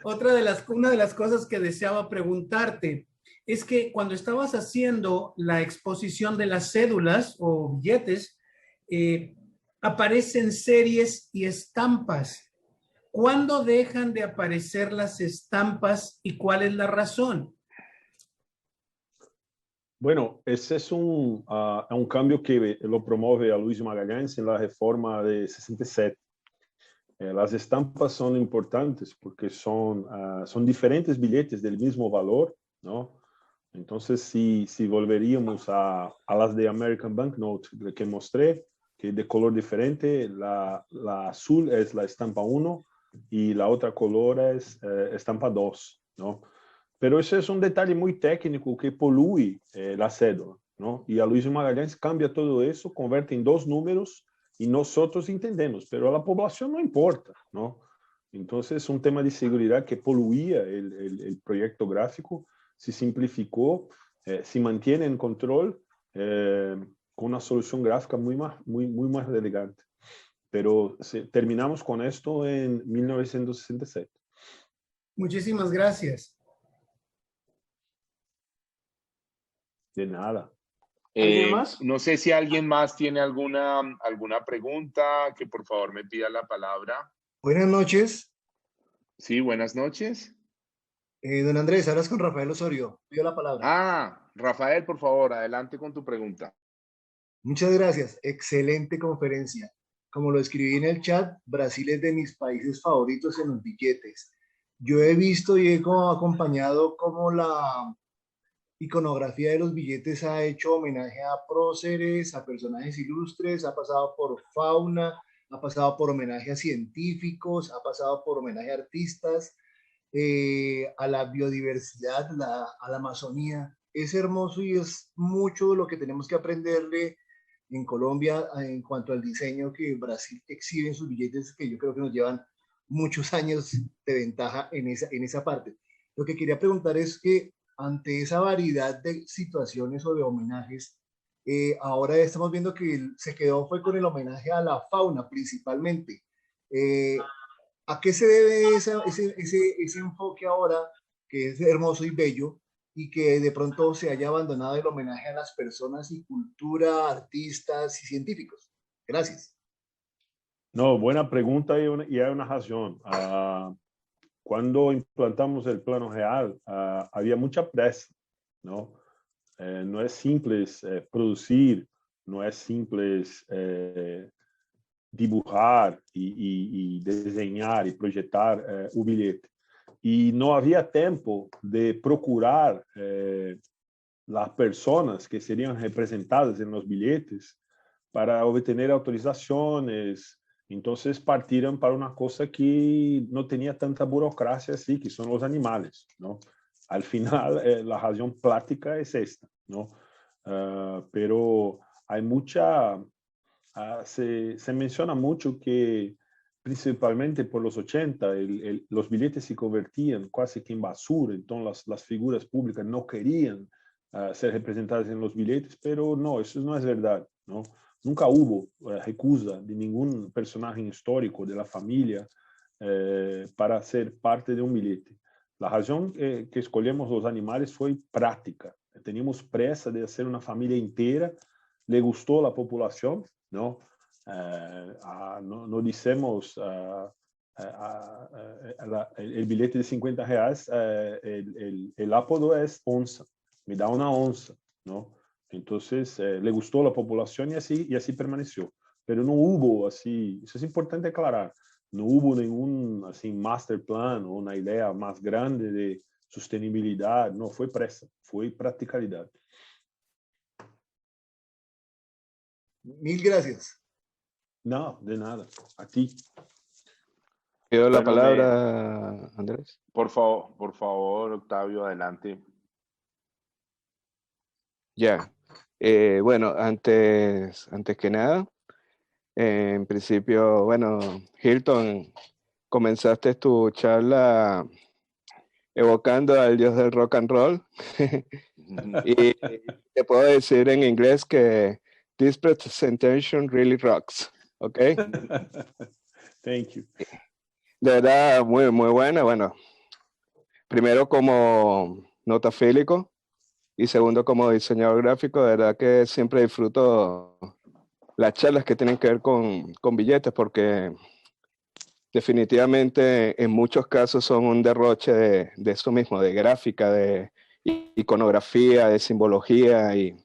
Una de las cosas que deseaba preguntarte es que cuando estabas haciendo la exposición de las cédulas o billetes, aparecen series y estampas. ¿Cuándo dejan de aparecer las estampas y cuál es la razón? Bueno, ese es un cambio que lo promueve Aloysio Magalhães en la reforma de 67. Las estampas son importantes porque son diferentes billetes del mismo valor, ¿no? Entonces, si volveríamos a las de American Banknote que mostré, que de color diferente, la azul es la estampa 1 y la otra color es estampa 2, ¿no? Pero ese es un detalle muy técnico que polui la cédula, ¿no? Y Aloysio Magalhães cambia todo eso, convierte en dos números y nosotros entendemos, pero a la población no importa, ¿no? Entonces, un tema de seguridad que poluía el proyecto gráfico se simplificó, se mantiene en control con una solución gráfica muy más elegante. Pero terminamos con esto en 1967. Muchísimas gracias. De nada. ¿Alguien más? No sé si alguien más tiene alguna pregunta, que por favor me pida la palabra. Buenas noches. Sí, buenas noches. Don Andrés, hablas con Rafael Osorio. Pido la palabra. Ah, Rafael, por favor, adelante con tu pregunta. Muchas gracias. Excelente conferencia. Como lo escribí en el chat, Brasil es de mis países favoritos en los billetes. Yo he visto y he acompañado cómo la iconografía de los billetes ha hecho homenaje a próceres, a personajes ilustres, ha pasado por fauna, ha pasado por homenaje a científicos, ha pasado por homenaje a artistas, a la biodiversidad, a la Amazonía. Es hermoso y es mucho lo que tenemos que aprenderle en Colombia en cuanto al diseño que Brasil exhibe en sus billetes, que yo creo que nos llevan muchos años de ventaja en esa parte. Lo que quería preguntar es que ante esa variedad de situaciones o de homenajes, ahora estamos viendo que se quedó fue con el homenaje a la fauna principalmente. ¿A qué se debe ese enfoque ahora, que es hermoso y bello, y que de pronto se haya abandonado el homenaje a las personas y cultura, artistas y científicos? Gracias. No, buena pregunta y hay una razón. Cuando implantamos el plano real, había mucha presa, ¿no? No es simple producir, no es simple dibujar y diseñar y proyectar un billete. Y no había tiempo de procurar las personas que serían representadas en los billetes para obtener autorizaciones. Entonces partieron para una cosa que no tenía tanta burocracia así, que son los animales, ¿no? Al final, la razón práctica es esta, ¿no? Pero hay mucha... se menciona mucho que principalmente por los 80 los billetes se convertían casi que en basura, entonces las figuras públicas no querían ser representadas en los billetes, pero no, eso no es verdad, ¿no? Nunca hubo recusa de ningún personaje histórico de la familia para ser parte de un billete. La razón que escogemos los animales fue práctica. Teníamos presa de hacer una familia entera, le gustó la población, ¿no? No decimos el billete de 50 reais, el apodo es onza, me da una onza, ¿no? Entonces le gustó la población y así permaneció. Pero no hubo así, eso es importante aclarar, no hubo ningún así master plan o una idea más grande de sostenibilidad, no fue presa, fue practicalidad. Mil gracias. No, de nada. A ti. Pido la Bueno, palabra, Andrés. Por favor, Octavio, adelante. Ya. Bueno, antes que nada, en principio, bueno, Hilton, comenzaste tu charla evocando al dios del rock and roll. Y te puedo decir en inglés que this presentation really rocks, ¿ok? Thank you. De verdad, muy, muy buena. Bueno, primero como notafílico y segundo como diseñador gráfico, de verdad que siempre disfruto las charlas que tienen que ver con billetes, porque definitivamente en muchos casos son un derroche de eso mismo, de gráfica, de iconografía, de simbología, y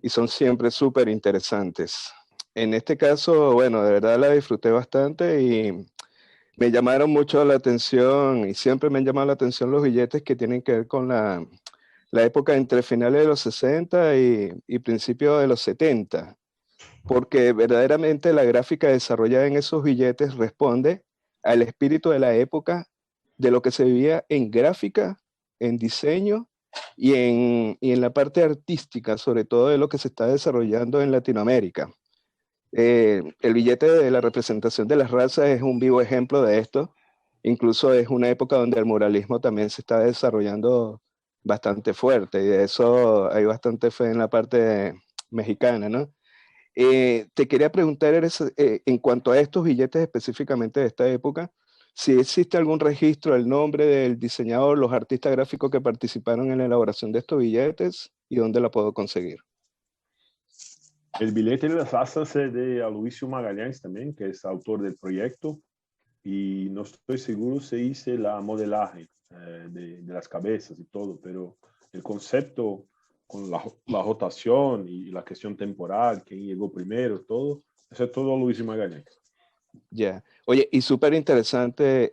son siempre súper interesantes. En este caso, bueno, de verdad la disfruté bastante y me llamaron mucho la atención, y siempre me han llamado la atención los billetes que tienen que ver con la época entre finales de los 60 y principios de los 70, porque verdaderamente la gráfica desarrollada en esos billetes responde al espíritu de la época, de lo que se vivía en gráfica, en diseño y en la parte artística, sobre todo de lo que se está desarrollando en Latinoamérica. El billete de la representación de las razas es un vivo ejemplo de esto. Incluso es una época donde el muralismo también se está desarrollando bastante fuerte, y de eso hay bastante fe en la parte mexicana, ¿no? Te quería preguntar en cuanto a estos billetes específicamente de esta época, si existe algún registro, el nombre del diseñador, los artistas gráficos que participaron en la elaboración de estos billetes y dónde la puedo conseguir. El billete de las asas es de Aloysio Magalhães también, que es autor del proyecto. y no estoy seguro si hice la modelaje de las cabezas y todo, pero el concepto con la rotación y la cuestión temporal, quién llegó primero, todo, eso es todo Luis Magallanes. Ya. Oye, y súper interesante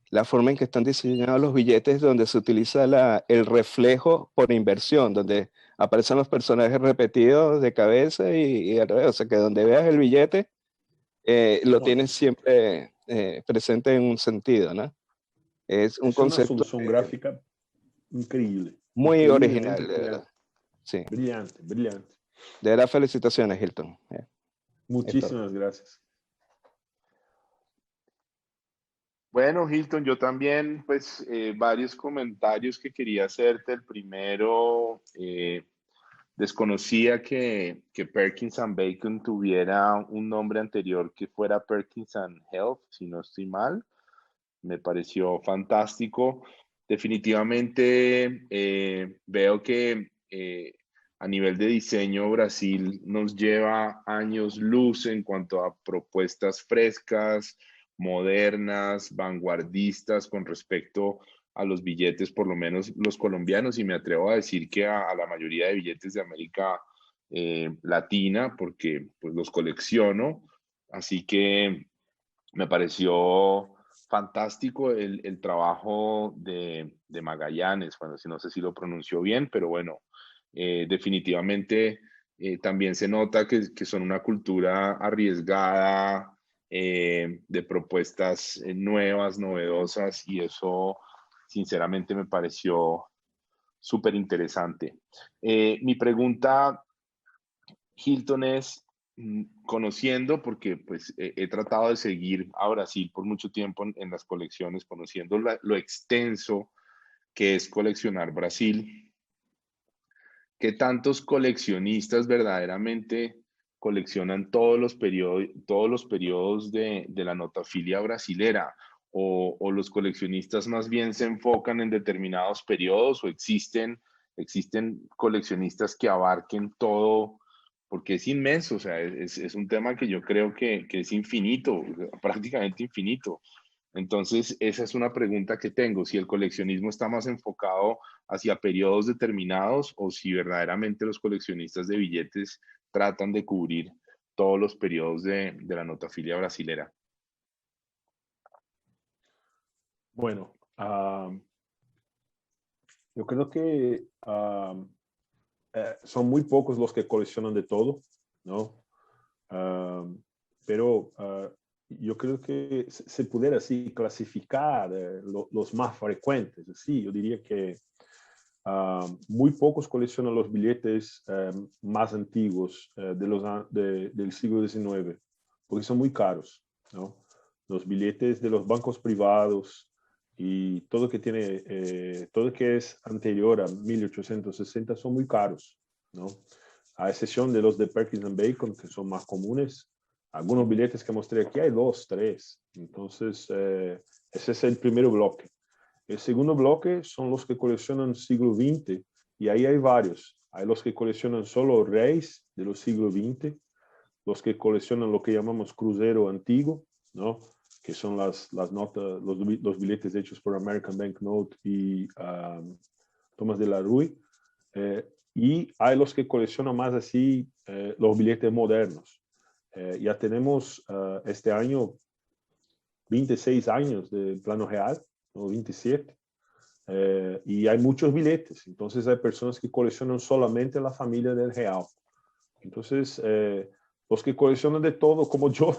la forma en que están diseñados los billetes, donde se utiliza el reflejo por inversión, donde aparecen los personajes repetidos de cabeza y al revés. O sea, que donde veas el billete, lo tienes siempre presente en un sentido, ¿no? Es un Es una concepto solución gráfica increíble. muy original, de Increíblemente verdad. Sí. brillante, brillante. De verdad, felicitaciones, Hilton. Muchísimas gracias. Bueno, Hilton, yo también, pues, varios comentarios que quería hacerte. El primero, desconocía que Perkins and Bacon tuviera un nombre anterior que fuera Perkins and Health, si no estoy mal. Me pareció fantástico. Definitivamente veo que a nivel de diseño Brasil nos lleva años luz en cuanto a propuestas frescas, modernas, vanguardistas con respecto a los billetes, por lo menos los colombianos, y me atrevo a decir que a la mayoría de billetes de América Latina, porque pues los colecciono. Así que me pareció fantástico el trabajo de Magallanes, bueno, si no sé si lo pronunció bien, pero bueno, definitivamente también se nota que son una cultura arriesgada, de propuestas nuevas, novedosas, y eso sinceramente me pareció súper interesante. Mi pregunta, Hilton, es, conociendo, porque pues he tratado de seguir a Brasil por mucho tiempo en las colecciones, conociendo lo extenso que es coleccionar Brasil, ¿qué tantos coleccionistas verdaderamente coleccionan todos los periodos de la notafilia brasilera? O los coleccionistas más bien se enfocan en determinados periodos, o existen coleccionistas que abarquen todo, porque es inmenso? O sea, es un tema que yo creo que es infinito, prácticamente infinito. Entonces, esa es una pregunta que tengo, si el coleccionismo está más enfocado hacia periodos determinados, o si verdaderamente los coleccionistas de billetes tratan de cubrir todos los periodos de la notafilia brasilera. Bueno, yo creo que son muy pocos los que coleccionan de todo, ¿no? Pero yo creo que se pudiera así clasificar los más frecuentes, así, yo diría que muy pocos coleccionan los billetes más antiguos del siglo XIX, porque son muy caros, ¿no? Los billetes de los bancos privados y todo que tiene, todo que es anterior a 1860 son muy caros, ¿no? A excepción de los de Perkins and Bacon, que son más comunes. Algunos billetes que mostré aquí hay 2, 3. Entonces, ese es el primer bloque. El segundo bloque son los que coleccionan siglo XX, y ahí hay varios. Hay los que coleccionan solo reyes de los siglos XX, los que coleccionan lo que llamamos crucero antiguo, ¿no? Que son las notas, los billetes hechos por American Banknote y Thomas de la Rue. Y hay los que coleccionan más así los billetes modernos. Ya tenemos este año 26 años de plano real, o 27, y hay muchos billetes. Entonces hay personas que coleccionan solamente la familia del real. Entonces, los que coleccionan de todo, como yo,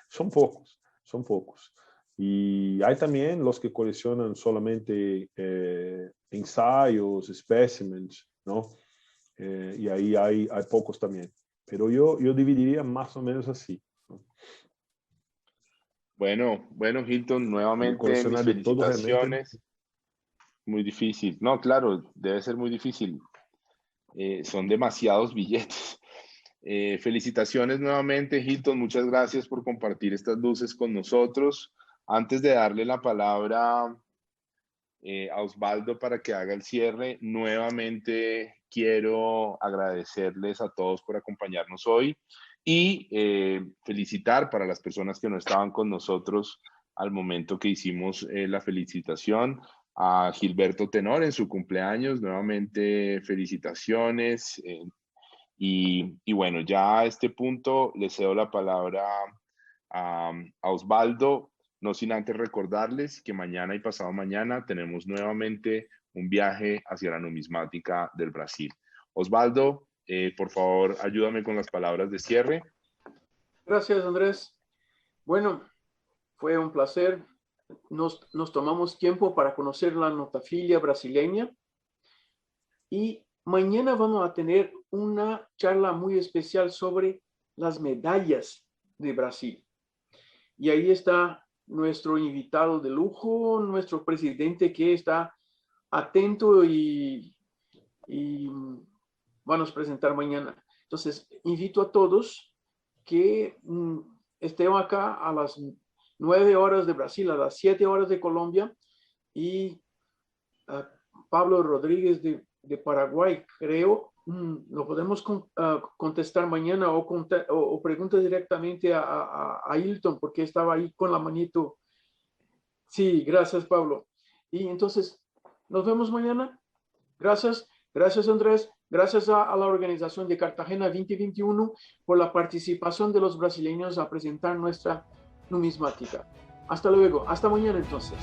son pocos, son pocos. Y hay también los que coleccionan solamente ensayos, specimens, ¿no? Y ahí hay pocos también. Pero yo dividiría más o menos así, ¿no? Bueno, Hilton, Y nuevamente mis coleccionar de todo realmente. felicitaciones. Muy difícil. No, claro, debe ser muy difícil. Son demasiados billetes. Felicitaciones nuevamente, Hilton. Muchas gracias por compartir estas luces con nosotros. Antes de darle la palabra a Osvaldo para que haga el cierre, nuevamente quiero agradecerles a todos por acompañarnos hoy. Y felicitar para las personas que no estaban con nosotros al momento que hicimos la felicitación a Gilberto Tenor en su cumpleaños. Nuevamente felicitaciones. Y bueno, ya a este punto le cedo la palabra a Osvaldo, no sin antes recordarles que mañana y pasado mañana tenemos nuevamente un viaje hacia la numismática del Brasil. Osvaldo, por favor, ayúdame con las palabras de cierre. Gracias, Andrés. Bueno, fue un placer. Nos tomamos tiempo para conocer la notafilia brasileña y mañana vamos a tener una charla muy especial sobre las medallas de Brasil. Y ahí está nuestro invitado de lujo, nuestro presidente que está atento y vamos a presentar mañana. Entonces, invito a todos que estén acá a las 9 horas de Brasil, a las 7 horas de Colombia, y Pablo Rodríguez de Paraguay, creo, lo podemos contestar mañana o pregunta directamente a Hilton, porque estaba ahí con la manito. Sí, gracias, Pablo. Y entonces, nos vemos mañana. Gracias, gracias, Andrés. Gracias a la organización de Cartagena 2021 por la participación de los brasileños a presentar nuestra numismática. Hasta luego, hasta mañana entonces.